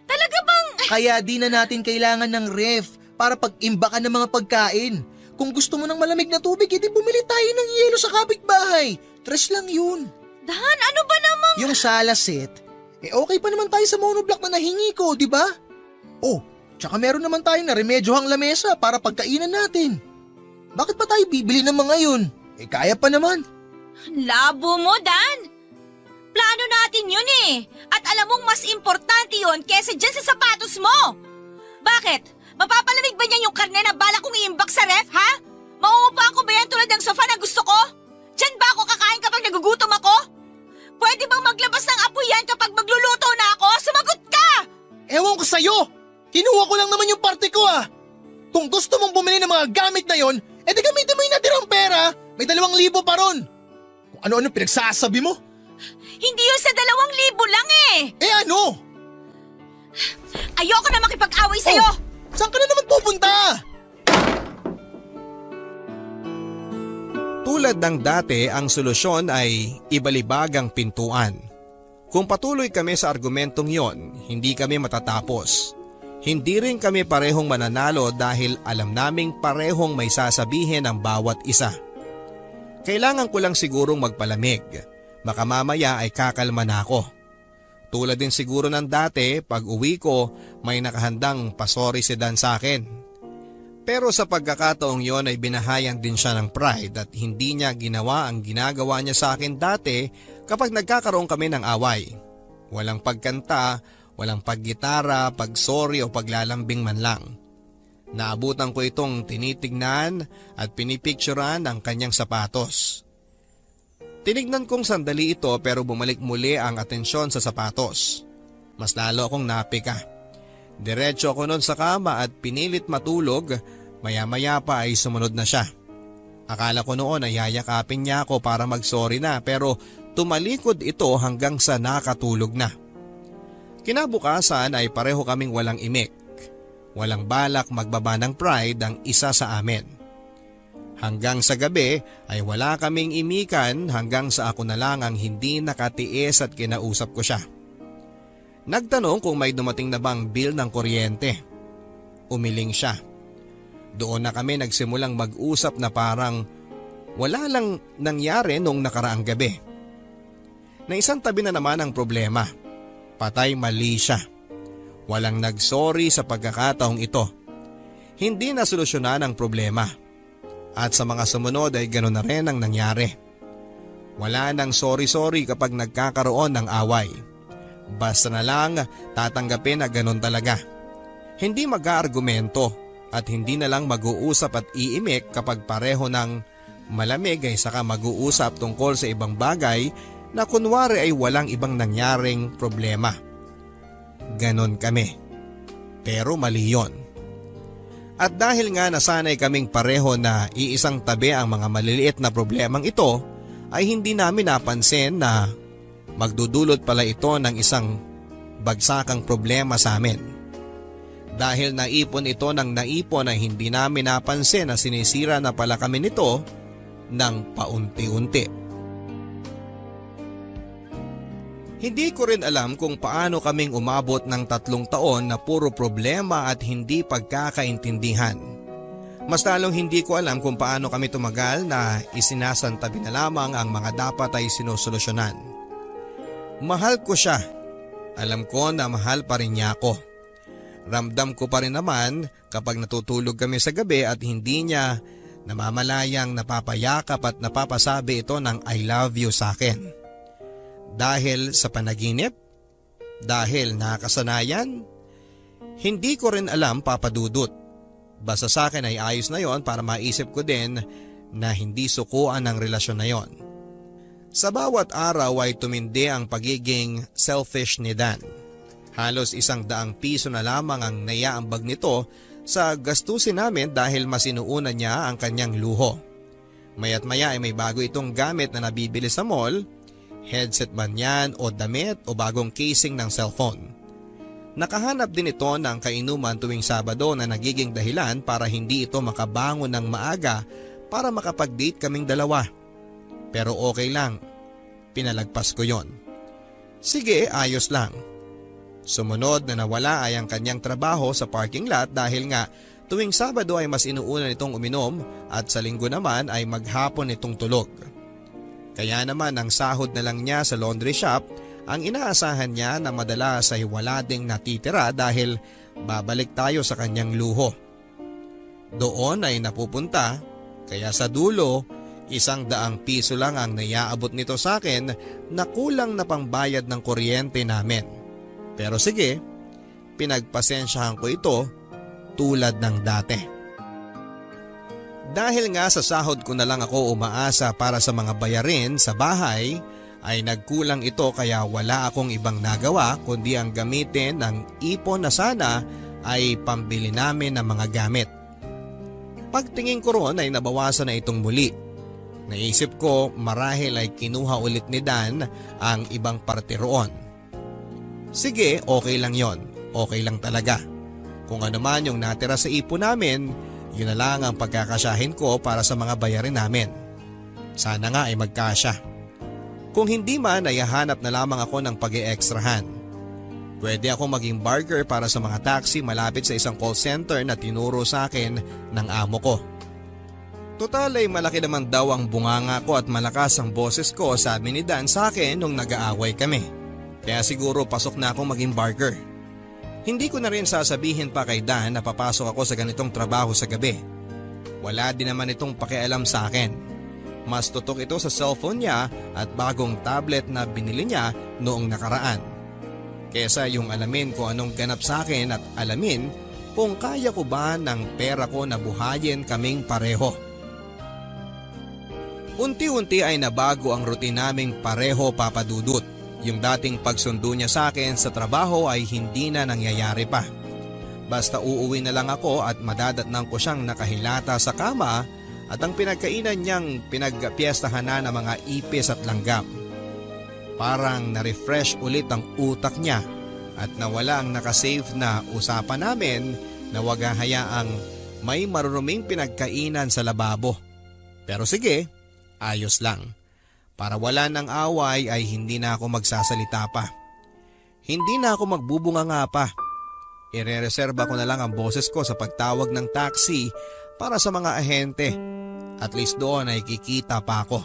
Talaga bang... Kaya di na natin kailangan ng ref para pag-imbakan ng mga pagkain. Kung gusto mo ng malamig na tubig, edi bumili tayo ng yelo sa kapitbahay. Tres lang yun. Dan, ano ba namang... Yung sala set, okay pa naman tayo sa monoblock na nahingi ko, di ba? Oh, tsaka meron naman tayo na remedyohang lamesa para pagkainan natin. Bakit pa tayo bibili ng mga yun? Kaya pa naman. Labo mo, Dan. Plano natin yun eh. At alam mong mas importante yun kesa dyan sa sapatos mo. Bakit? Mapapalamig ba niyan yung karne na balak kong iimbak sa ref, ha? Mauupuan ko ba yan tulad ng sofa na gusto ko? Diyan ba ako kakain kapag nagugutom ako? Pwede bang maglabas ng apoy yan kapag magluluto na ako? Sumagot ka! Ewan ko sa'yo! Kinuha ko lang naman yung parte ko ah! Kung gusto mong bumili ng mga gamit na yon, edi gamitin mo yung natirang pera. May 2,000 pa ron. Kung ano-ano pinagsasabi mo? Hindi yun sa 2,000 lang eh! Ano? Ayoko na makipag-away sa'yo! Oh, saan ka na naman pupunta? Tulad ng dati, ang solusyon ay ibalibag ang pintuan. Kung patuloy kami sa argumentong yon, hindi kami matatapos. Hindi rin kami parehong mananalo dahil alam naming parehong may sasabihin ang bawat isa. Kailangan ko lang sigurong magpalamig. Baka mamaya ay kakalma na ako. Tulad din siguro ng dati, pag uwi ko, may nakahandang pasori si Dan sa akin. Pero sa pagkakataong yon ay binahayan din siya ng pride at hindi niya ginawa ang ginagawa niya sa akin dati kapag nagkakaroon kami ng away. Walang pagkanta, walang paggitara, pagsorry o paglalambing man lang. Naabutan ko itong tinitignan at pinipicturan ang kanyang sapatos. Tinignan kong sandali ito pero bumalik muli ang atensyon sa sapatos. Mas lalo akong napika. Diretso ako nun sa kama at pinilit matulog, maya-maya pa ay sumunod na siya. Akala ko noon ay yayakapin niya ako para mag-sorry na pero tumalikod ito hanggang sa nakatulog na. Kinabukasan ay pareho kaming walang imik. Walang balak magbaba ng pride ang isa sa amin. Hanggang sa gabi ay wala kaming imikan hanggang sa ako na lang ang hindi nakatiis at kinausap ko siya. Nagtanong kung may dumating na bang bill ng kuryente. Umiling siya. Doon na kami nagsimulang mag-usap na parang wala lang nangyari nung nakaraang gabi. Na isang tabi na naman ang problema. Patay mali siya. Walang nagsorry sa pagkakataong ito. Hindi na solusyonan ang problema. At sa mga sumunod ay ganoon na rin ang nangyari. Wala nang sorry-sorry kapag nagkakaroon ng away. Basta na lang tatanggapin na ganoon talaga. Hindi mag-aargumento at hindi na lang mag-uusap at iimik kapag pareho ng malamig ay saka mag-uusap tungkol sa ibang bagay na kunwari ay walang ibang nangyaring problema. Ganon kami. Pero mali yun. At dahil nga nasanay kaming pareho na iisang tabi ang mga maliliit na problemang ito, ay hindi namin napansin na magdudulot pala ito ng isang bagsakang problema sa amin. Dahil naipon ito ng naipon ay hindi namin napansin na sinisira na pala kami nito ng paunti-unti. Hindi ko rin alam kung paano kaming umabot ng 3 taon na puro problema at hindi pagkakaintindihan. Mas lalong hindi ko alam kung paano kami tumagal na isinasantabi na lamang ang mga dapat ay sinusolusyonan. Mahal ko siya. Alam ko na mahal pa rin niya ako. Ramdam ko pa rin naman kapag natutulog kami sa gabi at hindi niya namamalayang napapayakap at napapasabi ito ng I love you sa akin. Dahil sa panaginip? Dahil nakasanayan? Hindi ko rin alam, Papa Dudut. Basta sa akin ay ayos na yon para maisip ko din na hindi sukuan ang relasyon na yon. Sa bawat araw ay tumindi ang pagiging selfish ni Dan. Halos 100 piso na lamang ang naiaambag nito sa gastusin namin dahil mas inuuna niya ang kanyang luho. Maya't maya ay may bago itong gamit na nabibili sa mall, headset man yan o damit o bagong casing ng cellphone. Nakahanap din ito ng kainuman tuwing Sabado na nagiging dahilan para hindi ito makabangon ng maaga para makapag-date kaming dalawa. Pero okay lang, pinalagpas ko yon. Sige, ayos lang. Sumunod na nawala ay ang kanyang trabaho sa parking lot dahil nga tuwing Sabado ay mas inuuna nitong uminom at sa Linggo naman ay maghapon itong tulog. Kaya naman ang sahod na lang niya sa laundry shop ang inaasahan niya na madalas ay wala ding natitira dahil babalik tayo sa kanyang luho. Doon ay napupunta kaya sa dulo 100 piso lang ang naiaabot nito sa akin na kulang na pangbayad ng kuryente namin. Pero sige, pinagpasensyahan ko ito tulad ng dati. Dahil nga sa sahod ko na lang ako umaasa para sa mga bayarin sa bahay, ay nagkulang ito kaya wala akong ibang nagawa kundi ang gamitin ng ipon na sana ay pambili namin ng mga gamit. Pagtingin ko roon ay nabawasan na itong muli. Naisip ko marahil ay kinuha ulit ni Dan ang ibang parte roon. Sige, okay lang yon. Okay lang talaga. Kung ano man yung natira sa ipon namin, yun na lang ang pagkakasyahin ko para sa mga bayarin namin. Sana nga ay magkasya. Kung hindi man ay hahanap na lamang ako ng pag-e-extrahan. Pwede akong maging barker para sa mga taxi malapit sa isang call center na tinuro sa akin ng amo ko. Total ay malaki naman daw ang bunganga ko at malakas ang boses ko, sabi ni Dan sa akin nung nag-aaway kami. Kaya siguro pasok na akong maging barker. Hindi ko na rin sasabihin pa kay Dan na papasok ako sa ganitong trabaho sa gabi. Wala din naman itong pakialam sa akin. Mas tutok ito sa cellphone niya at bagong tablet na binili niya noong nakaraan. Kesa yung alamin kung anong ganap sa akin at alamin kung kaya ko ba ng pera ko na buhayin kaming pareho. Unti-unti ay nabago ang routine naming pareho, Papa Dudut. Yung dating pagsundo niya sa akin sa trabaho ay hindi na nangyayari pa. Basta uuwi na lang ako at madadatnang ko siyang nakahilata sa kama at ang pinagkainan niyang pinagpiestahan na ng mga ipis at langgam. Parang na-refresh ulit ang utak niya at nawala ang nakasave na usapan namin na wag hayaang may maruruming pinagkainan sa lababo. Pero sige, ayos lang. Para wala ng away ay hindi na ako magsasalita pa. Hindi na ako magbubunganga pa. Irereserba ko na lang ang boses ko sa pagtawag ng taxi para sa mga ahente. At least doon ay kikita pa ako.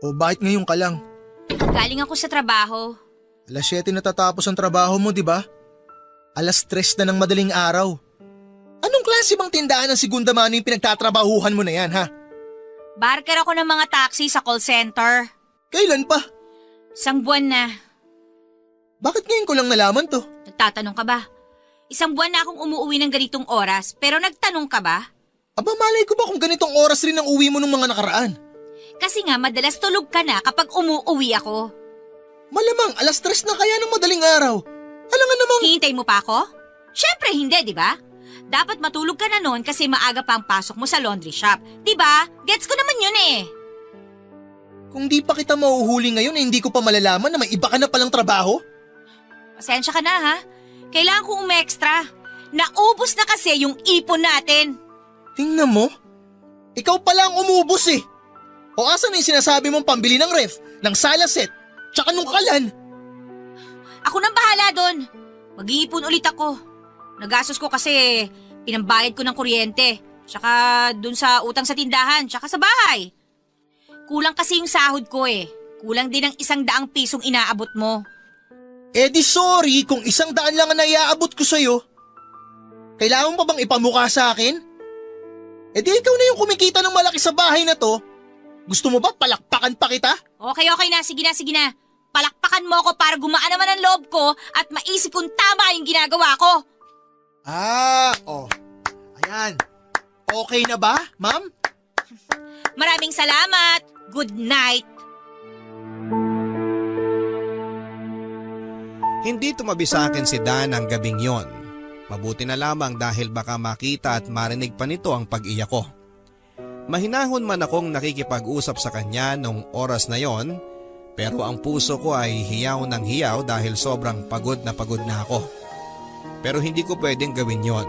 O bakit ngayon ka lang? Galing ako sa trabaho. Alas 7 natatapos ang trabaho mo, di ba? Alas 3 na ng madaling araw. Anong klase bang tindahan ng segunda mano yung pinagtatrabahuhan mo na yan, ha? Barker ako ng mga taxi sa call center. Kailan pa? 1 buwan na. Bakit ngayon ko lang nalaman to? Nagtatanong ka ba? 1 buwan na akong umuwi ng ganitong oras, pero nagtanong ka ba? Aba, malay ko ba kung ganitong oras rin ang uwi mo ng mga nakaraan? Kasi nga madalas tulog ka na kapag umuwi ako. Malamang alas 3 na kaya ng madaling araw. Alangan namang… Hihintay mo pa ako? Syempre hindi, di ba? Dapat matulog ka na noon kasi maaga pa ang pasok mo sa laundry shop. Di ba? Gets ko naman yun eh. Kung di pa kita mahuhuli ngayon hindi ko pa malalaman na may iba ka na palang trabaho. Pasensya ka na ha. Kailangan kong umextra. Naubos na kasi yung ipon natin. Tingnan mo. Ikaw pala ang umubos eh. O asan na yung sinasabi mong pambili ng ref, ng sala set, tsaka nung kalan? Ako nang bahala doon. Mag-iipon ulit ako. Nagastos ko kasi pinambayad ko ng kuryente. Tsaka dun sa utang sa tindahan, tsaka sa bahay. Kulang kasi yung sahod ko eh. Kulang din ang 100 pisong inaabot mo. Eh di sorry kung 100 lang ang naiaabot ko sa'yo. Kailangan mo pa bang ipamukha sa akin? Eh di ikaw na yung kumikita ng malaki sa bahay na to. Gusto mo ba palakpakan pa kita? Okay na. Sige na. Palakpakan mo ako para gumaan naman ang loob ko at maisip kong tama yung ginagawa ko. Ayan. Okay na ba, ma'am? Maraming salamat. Good night. Hindi tumabi sa akin si Dan ang gabing yon. Mabuti na lamang dahil baka makita at marinig pa nito ang pag-iyak ko. Mahinahon man akong nakikipag-usap sa kanya nung oras na yon, pero ang puso ko ay hiyaw ng hiyaw dahil sobrang pagod na ako. Pero hindi ko pwedeng gawin yon.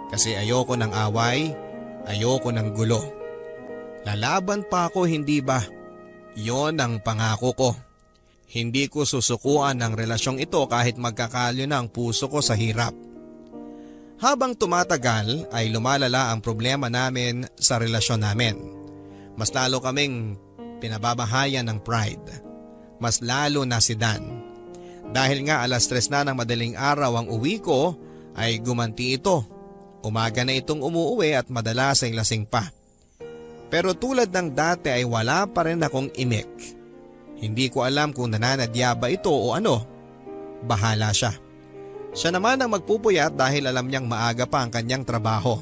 Kasi ayoko ng away, ayoko ng gulo. Lalaban pa ako, hindi ba? Yon ang pangako ko. Hindi ko susukuan ang relasyong ito kahit magkakalyo na ang puso ko sa hirap. Habang tumatagal ay lumalala ang problema namin sa relasyon namin. Mas lalo kaming pinababahayan ng pride. Mas lalo na si Dan. Dahil nga alas 3 na ng madaling araw ang uwi ko ay gumanti ito. Umaga na itong umuuwi at madalas ay lasing pa. Pero tulad ng dati ay wala pa rin akong imik. Hindi ko alam kung nananadya ba ito o ano. Bahala siya. Siya naman ang magpupuyat dahil alam niyang maaga pa ang kanyang trabaho.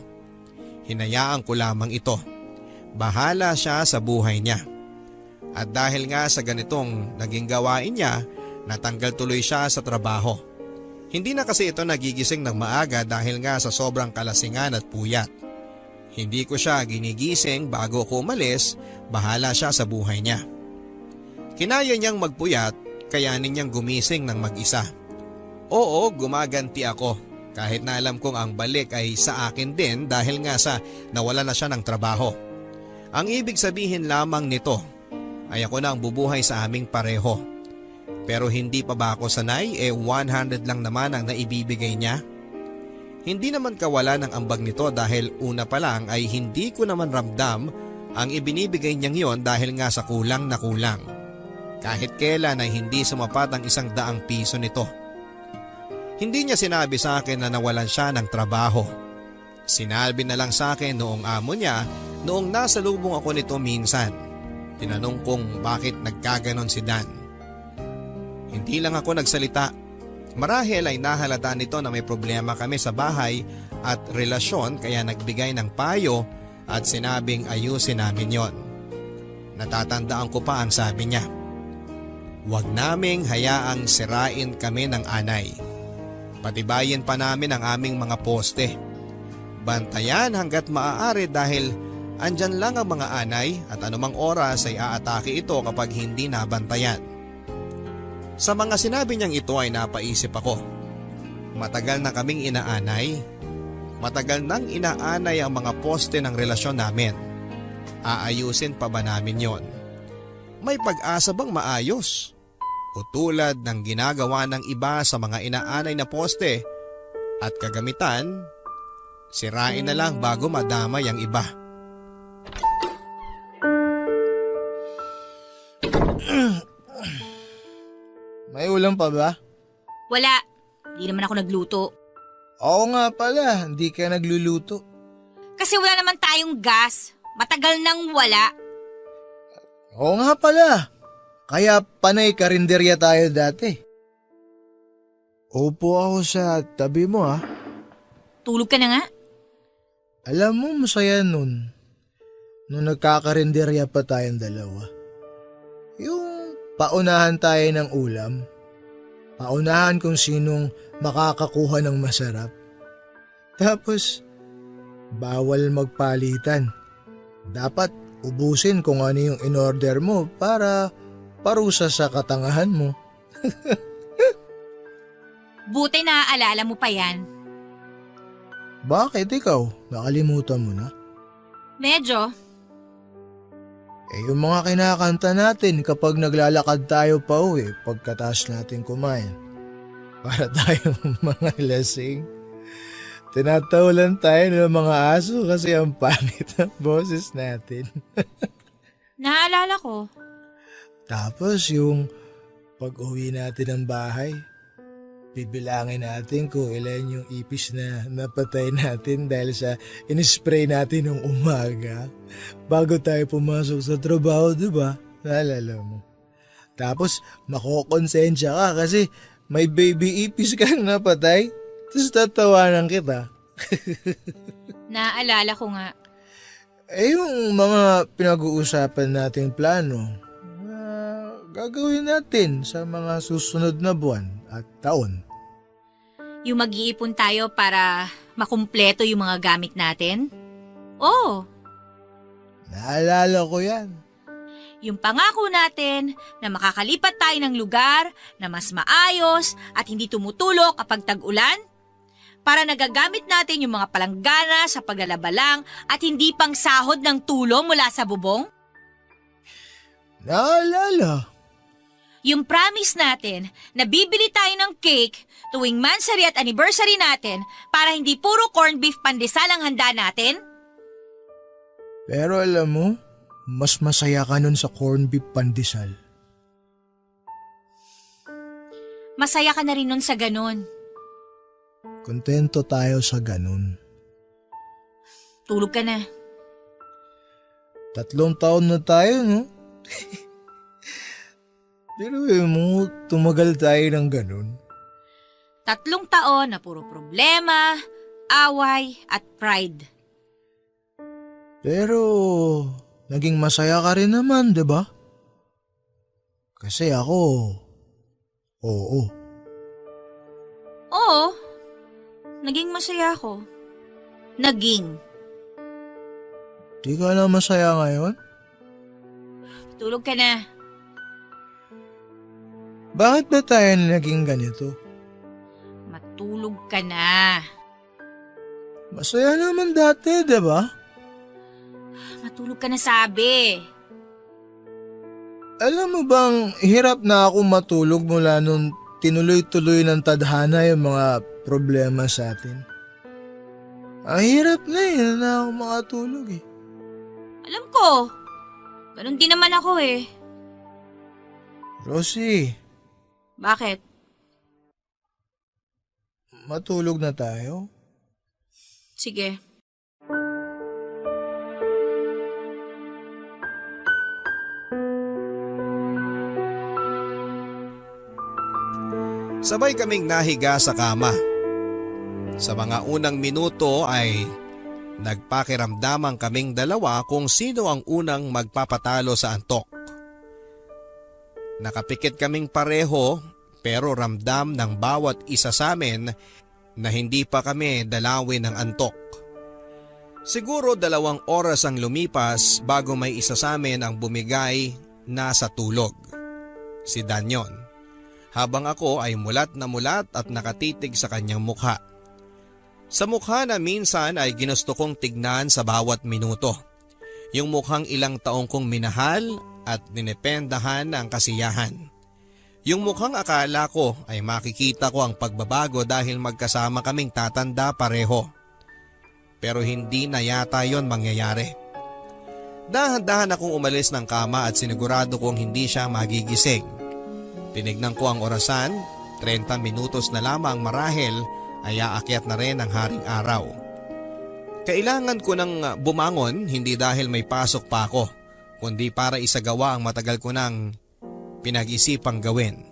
Hinayaan ko lamang ito. Bahala siya sa buhay niya. At dahil nga sa ganitong naging gawain niya, natanggal tuloy siya sa trabaho. Hindi na kasi ito nagigising ng maaga dahil nga sa sobrang kalasingan at puyat. Hindi ko siya ginigising bago ko umalis, bahala siya sa buhay niya. Kinaya niyang magpuyat, kayanin niyang gumising ng mag-isa. Oo, gumaganti ako kahit na alam kong ang balik ay sa akin din dahil nga sa nawala na siya ng trabaho. Ang ibig sabihin lamang nito ay ako na ang bubuhay sa aming pareho. Pero hindi pa ba ako sanay 100 lang naman ang naibibigay niya? Hindi naman kawala ng ambag nito dahil una pa lang ay hindi ko naman ramdam ang ibinibigay niyang yon dahil nga sa kulang na kulang. Kahit kailan ay hindi sumapat ang 100 piso nito. Hindi niya sinabi sa akin na nawalan siya ng trabaho. Sinabi na lang sa akin noong amo niya noong nasa lubong ako nito minsan. Tinanong kong bakit nagkaganon si Dan. Hindi lang ako nagsalita. Marahil ay nahalata nito na may problema kami sa bahay at relasyon kaya nagbigay ng payo at sinabing ayusin namin yon. Natatandaan ko pa ang sabi niya. Huwag naming hayaang sirain kami ng anay. Patibayin pa namin ang aming mga poste. Bantayan hanggat maaari dahil andyan lang ang mga anay at anumang oras ay aatake ito kapag hindi nabantayan. Sa mga sinabi niyang ito ay napaisip ako. Matagal na kaming inaanay. Matagal nang inaanay ang mga poste ng relasyon namin. Aayusin pa ba namin yon? May pag-asa bang maayos? O tulad ng ginagawa ng iba sa mga inaanay na poste at kagamitan, sirain na lang bago madamay ang iba. May ulam pa ba? Wala. Di naman ako nagluto. Oo nga pala, hindi ka nagluluto. Kasi wala naman tayong gas. Matagal nang wala. Oo nga pala, kaya panay karinderya tayo dati. Upo ako sa tabi mo ha. Tulog ka na nga. Alam mo, masaya nun. Nung nagkakarinderya pa tayong dalawa. Yung paunahan tayo ng ulam. Paunahan kung sinong makakakuha ng masarap. Tapos, bawal magpalitan. Dapat ubusin kung ano yung in-order mo para parusa sa katangahan mo. Buti naaalala mo pa yan. Bakit ikaw? Nakalimutan mo na? Medyo. Yung mga kinakanta natin kapag naglalakad tayo pa uwi pagkatapos natin kumain. Para tayong mga lasing. Tinatawalan tayo ng mga aso kasi ang pangit ng boses natin. Naaalala ko. Tapos yung pag-uwi natin ng bahay, bibilangin natin kung ilan yung ipis na napatay natin dahil sa in-spray natin ng umaga bago tayo pumasok sa trabaho, di ba? Naalala mo. Tapos makokonsensya ka kasi may baby ipis kang napatay, tapos tatawanan kita. Naaalala ko nga. Yung mga pinag-uusapan nating plano, gagawin natin sa mga susunod na buwan at taon. Yung mag-iipon tayo para makumpleto yung mga gamit natin? Oo. Naalala ko yan. Yung pangako natin na makakalipat tayo ng lugar na mas maayos at hindi tumutulog kapag tag-ulan para nagagamit natin yung mga palanggana sa paglalabalang at hindi pang sahod ng tulong mula sa bubong? Naalala. Yung promise natin na bibili tayo ng cake tuwing mansary at anniversary natin para hindi puro corned beef pandesal ang handa natin? Pero alam mo, mas masaya ka nun sa corned beef pandesal. Masaya ka na rin nun sa ganun. Kontento tayo sa ganun. Tulog ka na. 3 taon na tayo, no? Pero mo, tumagal tayo ng ganun. 3 taon na puro problema, away at pride. Pero naging masaya ka rin naman, di ba? Kasi ako, oo. Oo, naging masaya ako. Naging. Di ka na masaya ngayon? Tulog ka na. Bakit ba tayo naging ganito? Matulog ka na. Masaya naman dati, di ba? Matulog ka na sabi. Alam mo bang hirap na ako matulog mula nung tinuloy-tuloy ng tadhana yung mga problema sa atin? Ang hirap na ako makatulog eh. Alam ko. Ganun din naman ako eh. Rosie, Bakit? matulog na tayo? Sige. Sabay kaming nahiga sa kama. Sa mga unang minuto ay nagpakiramdaman kaming dalawa kung sino ang unang magpapatalo sa antok. Nakapikit kaming pareho pero ramdam ng bawat isa sa amin na hindi pa kami dalawin ng antok. Siguro 2 oras ang lumipas bago may isa sa amin ang bumigay na sa tulog. Si Dan yon. Habang ako ay mulat na mulat at nakatitig sa kanyang mukha. Sa mukha na minsan ay ginusto kong tignan sa bawat minuto. Yung mukhang ilang taong kong minahal at ninependahan ang kasiyahan. Yung mukhang akala ko ay makikita ko ang pagbabago dahil magkasama kaming tatanda pareho. Pero hindi na yata yon mangyayari. Dahan-dahan akong umalis ng kama at sinigurado kong hindi siya magigising. Tinignan ko ang orasan, 30 minutos na lamang marahil ay aakyat na rin ang haring araw. Kailangan ko nang bumangon hindi dahil may pasok pa ako, kundi para isagawa ang matagal ko nang pinag-isipang gawin.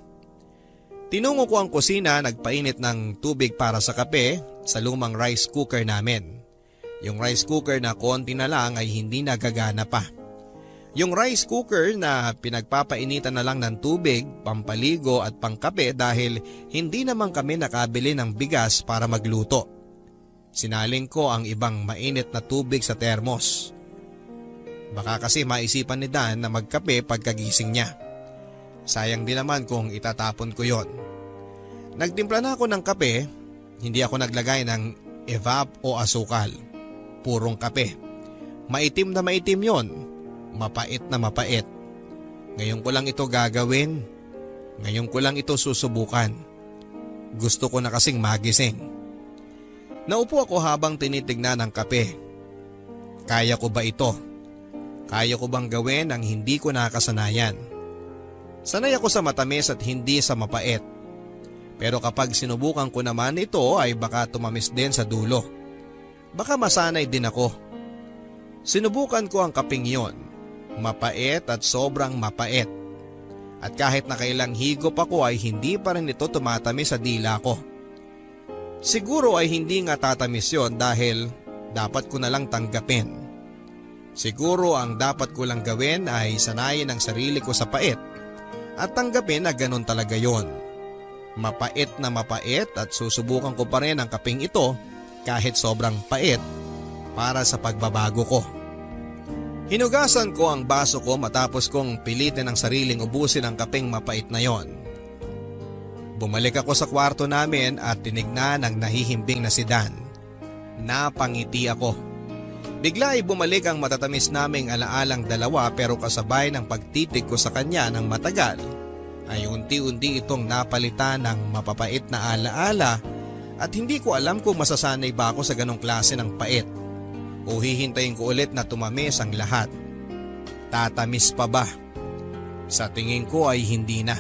Tinungo ko ang kusina, nagpainit ng tubig para sa kape sa lumang rice cooker namin. Yung rice cooker na konti na lang ay hindi nagagana pa. Yung rice cooker na pinagpapainitan na lang ng tubig, pampaligo at pangkape dahil hindi naman kami nakabili ng bigas para magluto. Sinaling ko ang ibang mainit na tubig sa termos. Baka kasi maisipan ni Dan na magkape pagkagising niya. Sayang din naman kung itatapon ko yon. Nagtimpla na ako ng kape, hindi ako naglagay ng evap o asukal. Purong kape. Maitim na maitim yon. Mapait na mapait. Ngayon ko lang ito gagawin. Ngayon ko lang ito susubukan. Gusto ko na kasing magising. Naupo ako habang tinitignan ang kape. Kaya ko ba ito? Kaya ko bang gawin ang hindi ko nakasanayan? Sanay ako sa matamis at hindi sa mapait. Pero kapag sinubukan ko naman ito ay baka tumamis din sa dulo. Baka masanay din ako. Sinubukan ko ang kapeng yon. Mapait at sobrang mapait. At kahit nakailang higop ako ay hindi pa rin ito tumatamis sa dila ko. Siguro ay hindi nga tatamis yon dahil dapat ko na lang tanggapin. Siguro ang dapat ko lang gawin ay sanayin ang sarili ko sa pait at tanggapin na ganun talaga yon. Mapait na mapait at susubukan ko pa rin ang kapeng ito kahit sobrang pait para sa pagbabago ko. Hinugasan ko ang baso ko matapos kong pilitin ang sariling ubusin ang kapeng mapait na yon. Bumalik ako sa kwarto namin at tinignan ang nahihimbing na si Dan. Napangiti ako. Bigla ay bumalik ang matatamis naming alaalang dalawa pero kasabay ng pagtitig ko sa kanya ng matagal ay unti-unti itong napalitan ng mapapait na alaala at hindi ko alam kung masasanay ba ako sa ganong klase ng pait o hihintayin ko ulit na tumamis ang lahat. Tatamis pa ba? Sa tingin ko ay hindi na.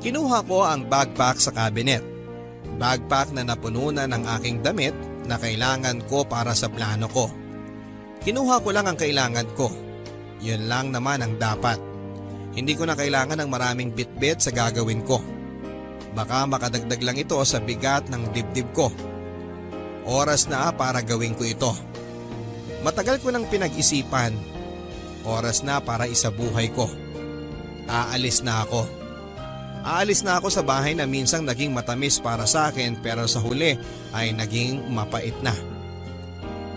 Kinuha ko ang backpack sa cabinet. Backpack na napuno na ng aking damit na kailangan ko para sa plano ko. Kinuha ko lang ang kailangan ko. Yun lang naman ang dapat. Hindi ko na kailangan ng maraming bitbit sa gagawin ko. Baka makadagdag lang ito sa bigat ng dibdib ko. Oras na para gawin ko ito. Matagal ko nang pinag-isipan. Oras na para isabuhay ko. Aalis na ako. Aalis na ako sa bahay na minsang naging matamis para sa akin pero sa huli ay naging mapait na.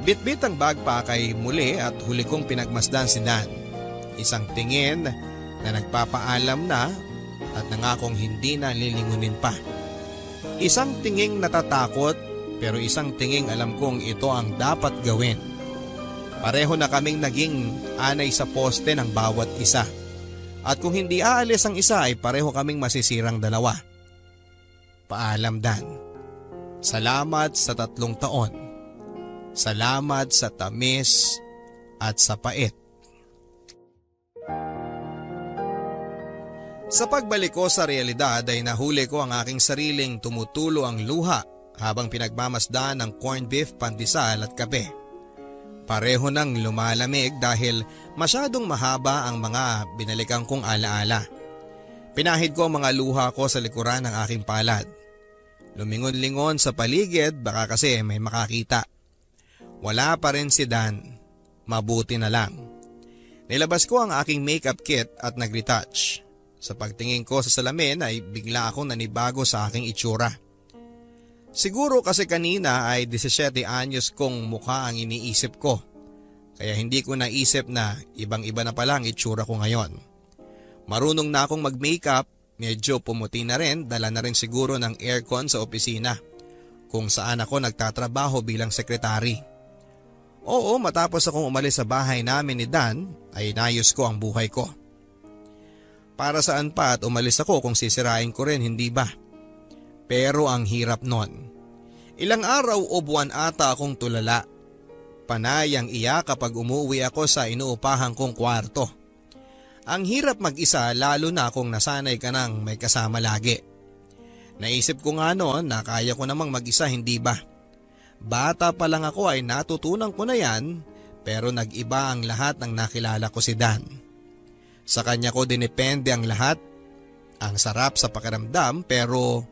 Bitbit ang backpack ay muli at huli kong pinagmasdan si Dan. Isang tingin na nagpapaalam na at nangakong hindi na lilingunin pa. Isang tinging natatakot pero isang tinging alam kong ito ang dapat gawin. Pareho na kaming naging anay sa poste ng bawat isa. At kung hindi aalis ang isa ay pareho kaming masisirang dalawa. Paalam Dan. Salamat sa 3 taon. Salamat sa tamis at sa pait. Sa pagbalik ko sa realidad ay nahuli ko ang aking sariling tumutulo ang luha habang pinagmamasdan ng corned beef, pandesal at kape. Pareho nang lumalamig dahil masyadong mahaba ang mga binalikan kong alaala. Pinahid ko ang mga luha ko sa likuran ng aking palad. Lumingon-lingon sa paligid baka kasi may makakita. Wala pa rin si Dan. Mabuti na lang. Nilabas ko ang aking makeup kit at nag-retouch. Sa pagtingin ko sa salamin ay bigla akong nanibago sa aking itsura. Siguro kasi kanina ay 17 anyos kong mukha ang iniisip ko. Kaya hindi ko naisip na ibang-iba na pala ang itsura ko ngayon. Marunong na akong mag-makeup, medyo pumuti na rin, dala na rin siguro ng aircon sa opisina kung saan ako nagtatrabaho bilang sekretary. Oo, matapos akong umalis sa bahay namin ni Dan ay inayos ko ang buhay ko. Para saan pa at umalis ako kung sisirain ko rin, hindi ba? Pero ang hirap nun. Ilang araw o buwan ata akong tulala. Panay ang iyak kapag umuwi ako sa inuupahan kong kwarto. Ang hirap mag-isa lalo na kung nasanay ka nang may kasama lagi. Naisip ko nga noon na kaya ko namang mag-isa, hindi ba? Bata pa lang ako ay natutunan ko na yan, pero nag-iba ang lahat ng nakilala ko si Dan. Sa kanya ko dinepende ang lahat. Ang sarap sa pakiramdam pero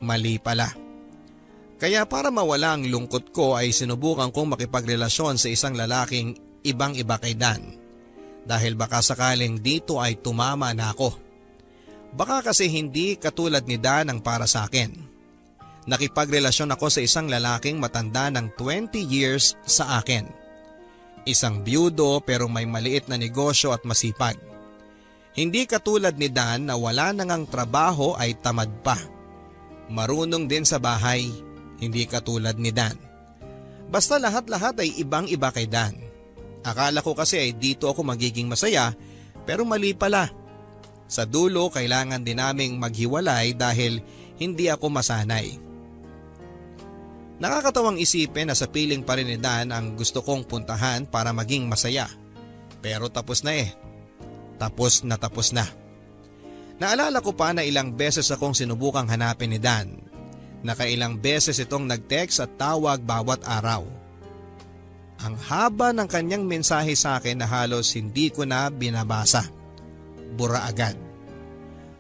mali pala. Kaya para mawala ang lungkot ko ay sinubukan kong makipagrelasyon sa isang lalaking ibang-iba kay Dan. Dahil baka sakaling dito ay tumama na ako. Baka kasi hindi katulad ni Dan ang para sa akin. Nakipagrelasyon ako sa isang lalaking matanda ng 20 years sa akin. Isang byudo pero may maliit na negosyo at masipag. Hindi katulad ni Dan na wala nang ang trabaho ay tamad pa. Marunong din sa bahay, hindi katulad ni Dan. Basta lahat-lahat ay ibang-iba kay Dan. Akala ko kasi ay dito ako magiging masaya pero mali pala. Sa dulo kailangan din naming maghiwalay dahil hindi ako masanay. Nakakatawang isipin na sa piling pa rin ni Dan ang gusto kong puntahan para maging masaya. Pero tapos na eh. Tapos na. Naalala ko pa na ilang beses akong sinubukang hanapin ni Dan. Nakailang beses itong nag-text at tawag bawat araw. Ang haba ng kanyang mensahe sa akin na halos hindi ko na binabasa. Bura agad.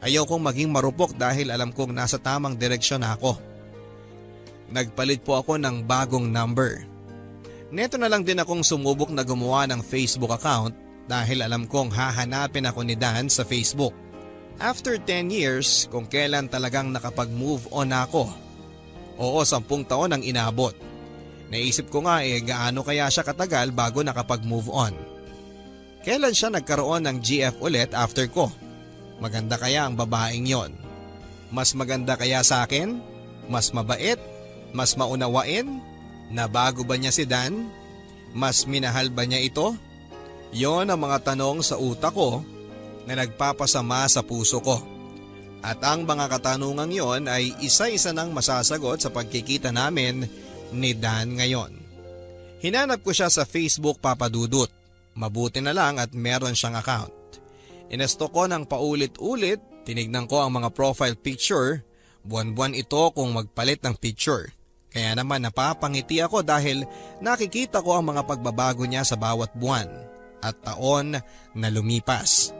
Ayaw kong maging marupok dahil alam kong nasa tamang direksyon na ako. Nagpalit po ako ng bagong number. Neto na lang din akong sumubok na gumawa ng Facebook account dahil alam kong hahanapin ako ni Dan sa Facebook. After 10 years, kung kailan talagang nakapag-move on ako. Oo, 10 taon ang inabot. Naisip ko nga gaano kaya siya katagal bago nakapag-move on. Kailan siya nagkaroon ng GF ulit after ko? Maganda kaya ang babaeng yon? Mas maganda kaya sa akin? Mas mabait? Mas maunawain? Nabago ba niya si Dan? Mas minahal ba niya ito? Yon ang mga tanong sa utak ko na nagpapasama sa puso ko. At ang mga katanungang yon ay isa-isa nang masasagot sa pagkikita namin ni Dan ngayon. Hinanap ko siya sa Facebook, Papa Dudut. Mabuti na lang at meron siyang account. Inesto ko ng paulit-ulit, tinignan ko ang mga profile picture. Buwan-buwan ito kung magpalit ng picture. Kaya naman napapangiti ako dahil nakikita ko ang mga pagbabago niya sa bawat buwan at taon na lumipas.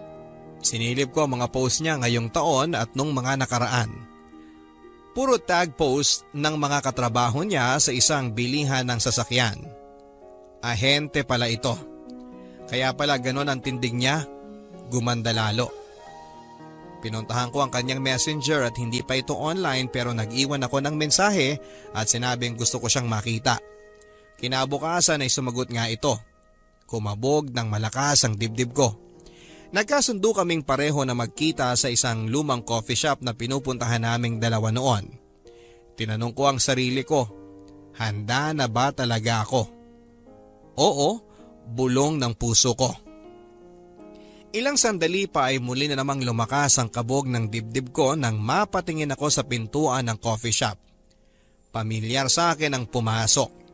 Sinilip ko ang mga post niya ngayong taon at nung mga nakaraan. Puro tag post ng mga katrabaho niya sa isang bilihan ng sasakyan. Ahente pala ito. Kaya pala ganon ang tindig niya, gumanda lalo. Pinuntahan ko ang kanyang messenger at hindi pa ito online pero nag-iwan ako ng mensahe at sinabing gusto ko siyang makita. Kinabukasan ay sumagot nga ito. Kumabog ng malakas ang dibdib ko. Nagkasundo kaming pareho na magkita sa isang lumang coffee shop na pinupuntahan naming dalawa noon. Tinanong ko ang sarili ko, handa na ba talaga ako? Oo, bulong ng puso ko. Ilang sandali pa ay muli na namang lumakas ang kabog ng dibdib ko nang mapatingin ako sa pintuan ng coffee shop. Pamilyar sa akin ang pumasok.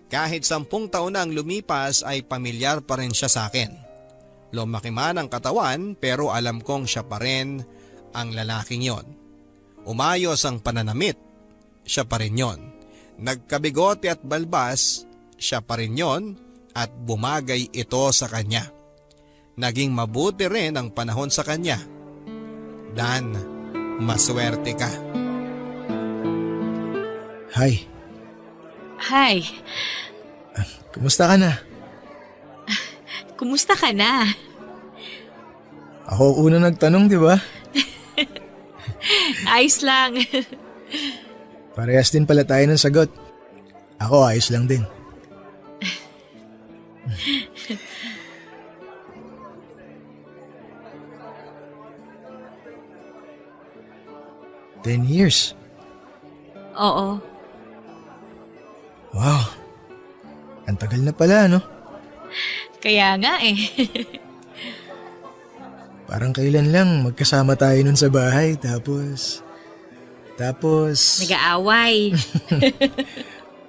Kahit 10 taon na ang lumipas ay pamilyar pa rin siya sa akin. Lumaki man ang katawan pero alam kong siya pa rin ang lalaking yon. Umayos ang pananamit, siya pa rin yon. Nagkabigote at balbas, siya pa rin yon at bumagay ito sa kanya. Naging mabuti rin ang panahon sa kanya. Dan, maswerte ka. Hi, Hi, kumusta ka na? kumusta ka na? Ako una nagtanong, di ba? Ayos lang. Parehas din pala tayo ng sagot. Ako ayos lang din. 10 years. Oo. Wow. Ang tagal na pala, no? Kaya nga eh. Parang kailan lang magkasama tayo nun sa bahay tapos... Nag-aaway.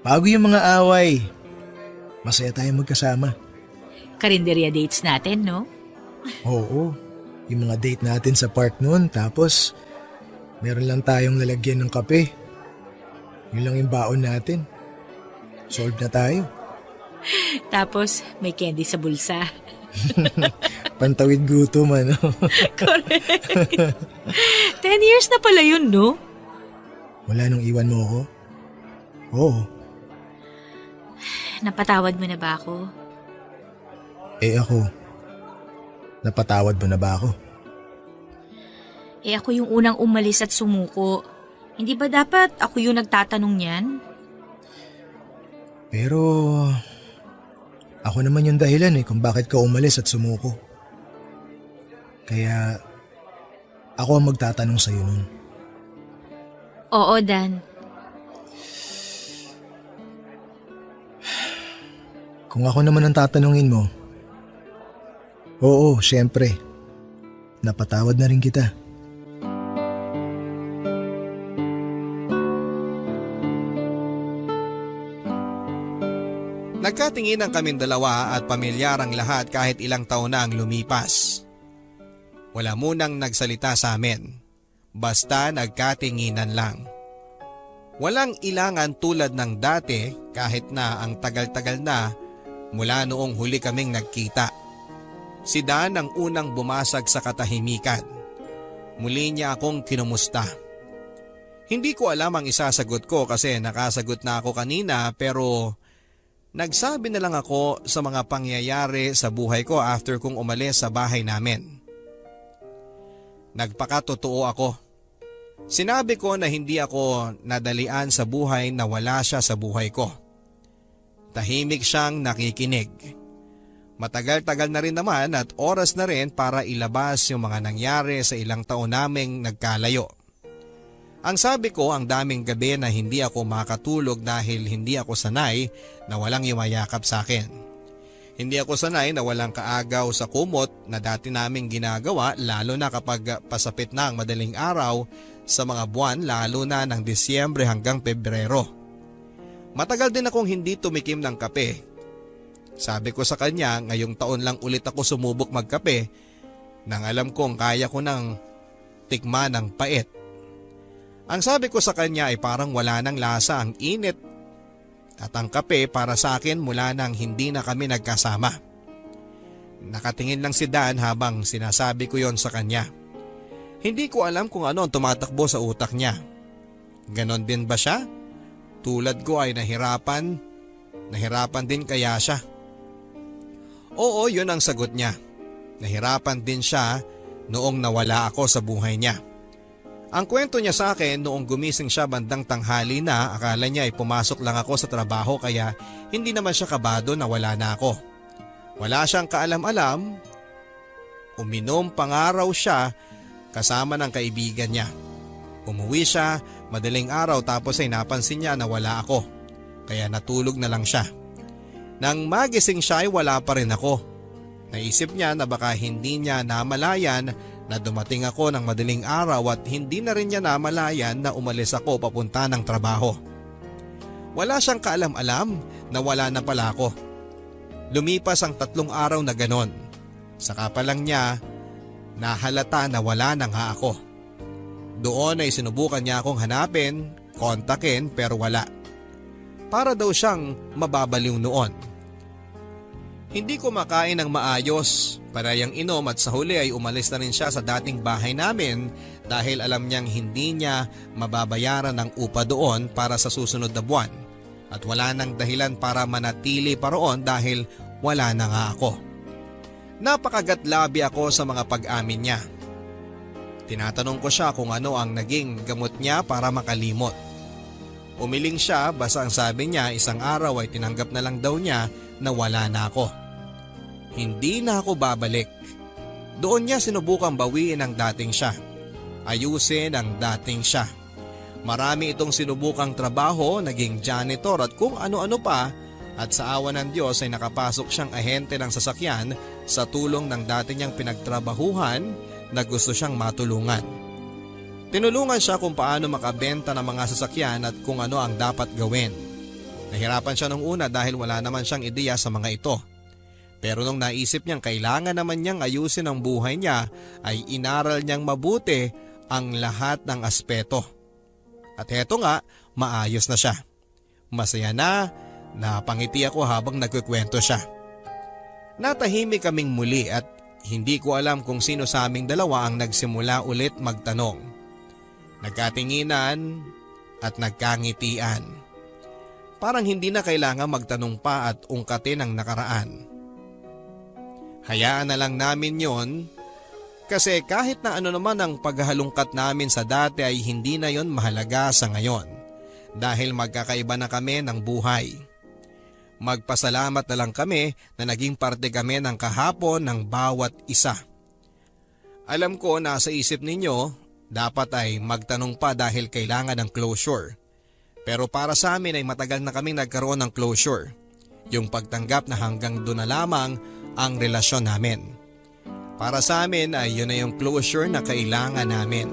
Bago yung mga away, masaya tayo magkasama. Karinderya dates natin, no? Oo, yung mga date natin sa park noon tapos meron lang tayong lalagyan ng kape. Yun lang yung baon natin. Solve na tayo. Tapos may candy sa bulsa. Pantawid gutom, ano? Correct. 10 years na pala yun, no? Wala nung iwan mo ako? Oo. Napatawad mo na ba ako? Eh ako, napatawad mo na ba ako? Eh ako yung unang umalis at sumuko. Hindi ba dapat ako yung nagtatanong niyan? Pero ako naman yung dahilan kung bakit ka umalis at sumuko. Kaya ako ang magtatanong sa'yo nun. Oo, Dan. Kung ako naman ang tatanungin mo, oo, syempre. Napatawad na rin kita. Nagkatinginan kaming dalawa at pamilyar ang lahat kahit ilang taon na ang lumipas. Wala munang nagsalita sa amin. Basta nagkatinginan lang. Walang ilangan tulad ng dati kahit na ang tagal-tagal na mula noong huli kaming nagkita. Si Dan ang unang bumasag sa katahimikan. Muli niya akong kinumusta. Hindi ko alam ang isasagot ko kasi nakasagot na ako kanina pero nagsabi na lang ako sa mga pangyayari sa buhay ko after kong umalis sa bahay namin. Nagpakatotoo ako. Sinabi ko na hindi ako nadalian sa buhay na wala siya sa buhay ko. Tahimik siyang nakikinig. Matagal-tagal na rin naman at oras na rin para ilabas yung mga nangyari sa ilang taon naming nagkalayo. Ang sabi ko ang daming gabi na hindi ako makatulog dahil hindi ako sanay na walang yumayakap sa akin. Hindi ako sanay na walang kaagaw sa kumot na dati naming ginagawa lalo na kapag pasapit na ang madaling araw sa mga buwan lalo na ng Disyembre hanggang Pebrero. Matagal din akong hindi tumikim ng kape. Sabi ko sa kanya ngayong taon lang ulit ako sumubok magkape nang alam kong kaya ko nang tikman ng pait. Ang sabi ko sa kanya ay parang wala nang lasa ang init at ang kape para sa akin mula nang hindi na kami nagkasama. Nakatingin lang si Dan habang sinasabi ko yon sa kanya. Hindi ko alam kung ano ang tumatakbo sa utak niya. Ganon din ba siya? Tulad ko ay nahirapan din kaya siya. Oo, yun ang sagot niya. Nahirapan din siya noong nawala ako sa buhay niya. Ang kwento niya sa akin noong gumising siya bandang tanghali na akala niya ay pumasok lang ako sa trabaho kaya hindi naman siya kabado na wala na ako. Wala siyang kaalam-alam. Uminom pangaraw siya kasama ng kaibigan niya. Umuwi siya madaling araw tapos ay napansin niya na wala ako. Kaya natulog na lang siya. Nang magising siya ay wala pa rin ako. Naisip niya na baka hindi niya namalayan na dumating ako ng madaling araw at hindi na rin niya namalayan na umalis ako papunta ng trabaho. Wala siyang kaalam-alam na wala na pala ako. Lumipas ang 3 araw na ganon. Saka pa lang niya nahalata na wala na nga ako. Doon ay sinubukan niya akong hanapin, kontakin pero wala. Para daw siyang mababaliw noon. Hindi ko makain ng maayos, parayang inom at sa huli ay umalis na rin siya sa dating bahay namin dahil alam niyang hindi niya mababayaran ng upa doon para sa susunod na buwan at wala nang dahilan para manatili pa roon dahil wala na nga ako. Napakagatlabi ako sa mga pag-amin niya. Tinatanong ko siya kung ano ang naging gamot niya para makalimot. Umiling siya basta ang sabi niya isang araw ay tinanggap na lang daw niya na wala na ako. Hindi na ako babalik. Doon niya sinubukang bawiin ang dating siya. Ayusin ang dating siya. Marami itong sinubukang trabaho, naging janitor at kung ano-ano pa at sa awa ng Diyos ay nakapasok siyang ahente ng sasakyan sa tulong ng dati niyang pinagtrabahuhan na gusto siyang matulungan. Tinulungan siya kung paano makabenta ng mga sasakyan at kung ano ang dapat gawin. Nahirapan siya nung una dahil wala naman siyang ideya sa mga ito. Pero nung naisip niyang kailangan naman niyang ayusin ang buhay niya ay inaral niyang mabuti ang lahat ng aspeto. At heto nga, maayos na siya. Masaya na, napangiti ako habang nagkukwento siya. Natahimik kaming muli at hindi ko alam kung sino sa aming dalawa ang nagsimula ulit magtanong. Nagkatinginan at nagkangitian. Parang hindi na kailangan magtanong pa at ungkatin ang nakaraan. Hayaan na lang namin yon kasi kahit na ano naman ang paghahalungkat namin sa dati ay hindi na yon mahalaga sa ngayon dahil magkakaiba na kami ng buhay. Magpasalamat na lang kami na naging parte kami ng kahapon ng bawat isa. Alam ko na sa isip ninyo, dapat ay magtanong pa dahil kailangan ng closure. Pero para sa amin ay matagal na kaming nagkaroon ng closure. Yung pagtanggap na hanggang doon na lamang ang relasyon namin. Para sa amin ay yun na yung closure na kailangan namin.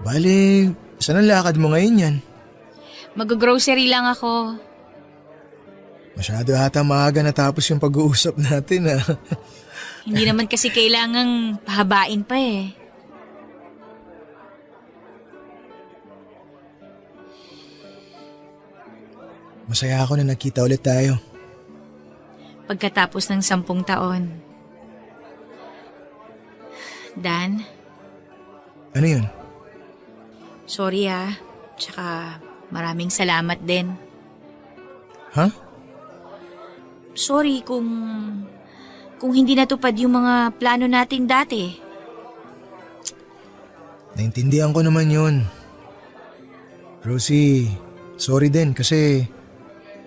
Bale, saan ang lakad mo ngayon yan? Mag-grocery lang ako. Masyado ata maaga natapos yung pag-uusap natin Hindi naman kasi kailangang pahabain pa eh. Masaya ako na nakita ulit tayo. Pagkatapos ng 10 taon. Dan, Ano yun? sorry tsaka maraming salamat din. Ha? Sorry kung hindi natupad yung mga plano natin dati. Naintindihan ko naman yun. Rosie, sorry din kasi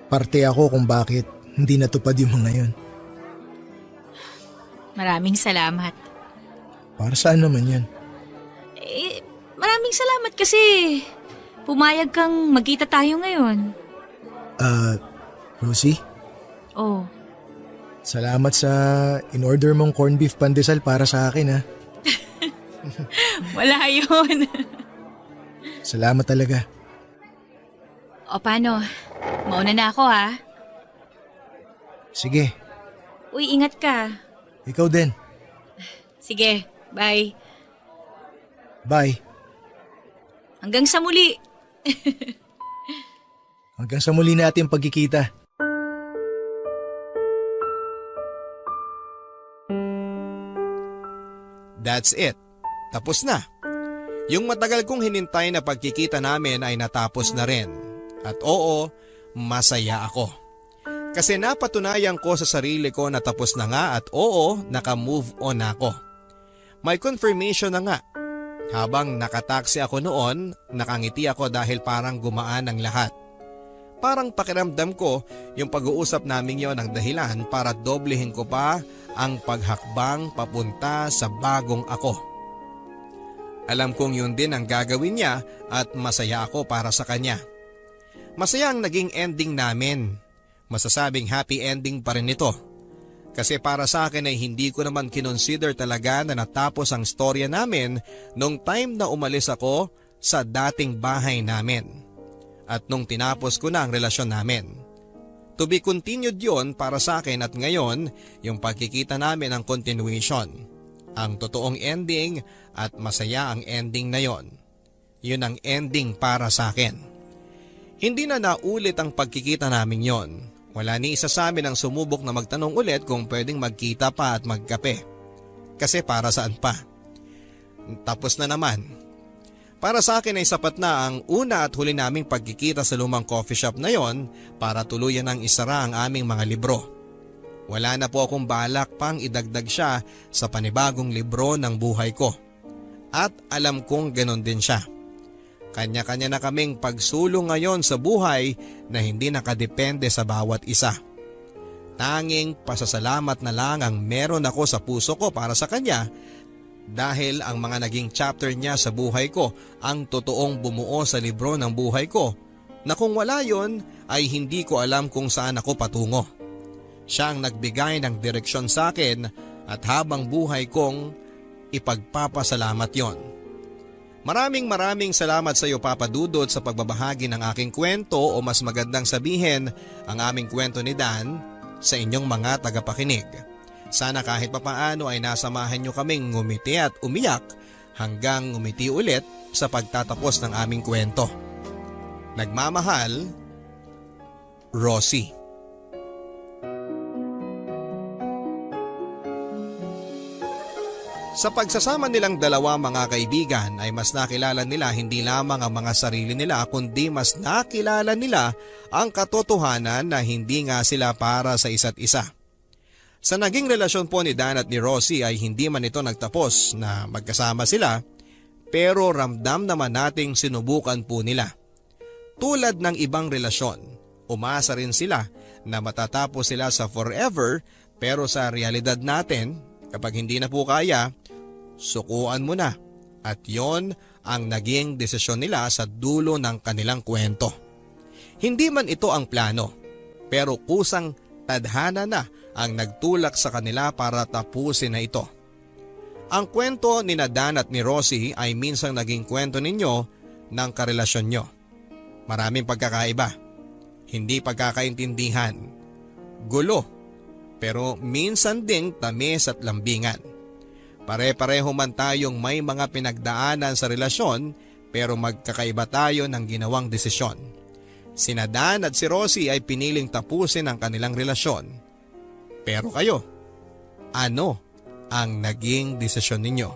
parte ako kung bakit hindi natupad yung mga yun. Maraming salamat. Para saan naman yan? Maraming salamat kasi pumayag kang magkita tayo ngayon. Rosie, Oh, salamat sa in-order mong corned beef pandesal para sa akin wala yun. Salamat talaga. O paano? Mauna na ako Sige, Uy, ingat ka. ikaw din. Sige, bye. Bye. Hanggang sa muli. Hanggang sa muli natin pagkikita. That's it. Tapos na. Yung matagal kong hinintay na pagkikita namin ay natapos na rin. At oo, masaya ako. Kasi napatunayan ko sa sarili ko na tapos na nga at oo, naka-move on ako. May confirmation na nga. Habang nakataksi ako noon, nakangiti ako dahil parang gumaan ang lahat. Parang pakiramdam ko yung pag-uusap namin yon ang dahilan para doblehin ko pa ang paghakbang papunta sa bagong ako. Alam kong yun din ang gagawin niya at masaya ako para sa kanya. Masaya ang naging ending namin. Masasabing happy ending pa rin ito. Kasi para sa akin ay hindi ko naman kinonsider talaga na natapos ang storya namin nung time na umalis ako sa dating bahay namin. At nung tinapos ko na ang relasyon namin. To be continued yon para sa akin at ngayon yung pagkikita namin ang continuation. Ang totoong ending at masaya ang ending na yon. Yun ang ending para sa akin. Hindi na naulit ang pagkikita namin yon. Wala ni isa sa amin ang sumubok na magtanong ulit kung pwedeng magkita pa at magkape. Kasi para saan pa? Tapos na naman. Para sa akin ay sapat na ang una at huli naming pagkikita sa lumang coffee shop na yon para tuluyan ang isara ang aming mga libro. Wala na po akong balak pang idagdag siya sa panibagong libro ng buhay ko. At alam kong ganon din siya. Kanya-kanya na kaming pagsulong ngayon sa buhay na hindi nakadepende sa bawat isa. Tanging pasasalamat na lang ang meron ako sa puso ko para sa kanya dahil ang mga naging chapter niya sa buhay ko ang totoong bumuo sa libro ng buhay ko na kung wala yon ay hindi ko alam kung saan ako patungo. Siya ang nagbigay ng direksyon sa akin at habang buhay kong ipagpapasalamat yon. Maraming salamat sa iyo Papa Dudut sa pagbabahagi ng aking kwento o mas magandang sabihin ang aming kwento ni Dan sa inyong mga tagapakinig. Sana kahit papaano ay nasamahan nyo kaming ngumiti at umiyak hanggang ngumiti ulit sa pagtatapos ng aming kwento. Nagmamahal, Rosie. Sa pagsasama nilang dalawa mga kaibigan ay mas nakilala nila hindi lamang ang mga sarili nila kundi mas nakilala nila ang katotohanan na hindi nga sila para sa isa't isa. Sa naging relasyon po ni Dan at ni Rosie ay hindi man ito nagtapos na magkasama sila pero ramdam naman nating sinubukan po nila. Tulad ng ibang relasyon, umasa rin sila na matatapos sila sa forever pero sa realidad natin kapag hindi na po kaya, sukuan mo na at yon ang naging desisyon nila sa dulo ng kanilang kwento. Hindi man ito ang plano pero kusang tadhana na ang nagtulak sa kanila para tapusin na ito. Ang kwento ni Dan at ni Rosie ay minsang naging kwento ninyo ng karelasyon nyo. Maraming pagkakaiba, hindi pagkakaintindihan, gulo, pero minsan ding tamis at lambingan. Pare-pareho man tayong may mga pinagdaanan sa relasyon pero magkakaiba tayo ng ginawang desisyon. Sina Dan at si Rosie ay piniling tapusin ang kanilang relasyon. Pero kayo, ano ang naging desisyon ninyo?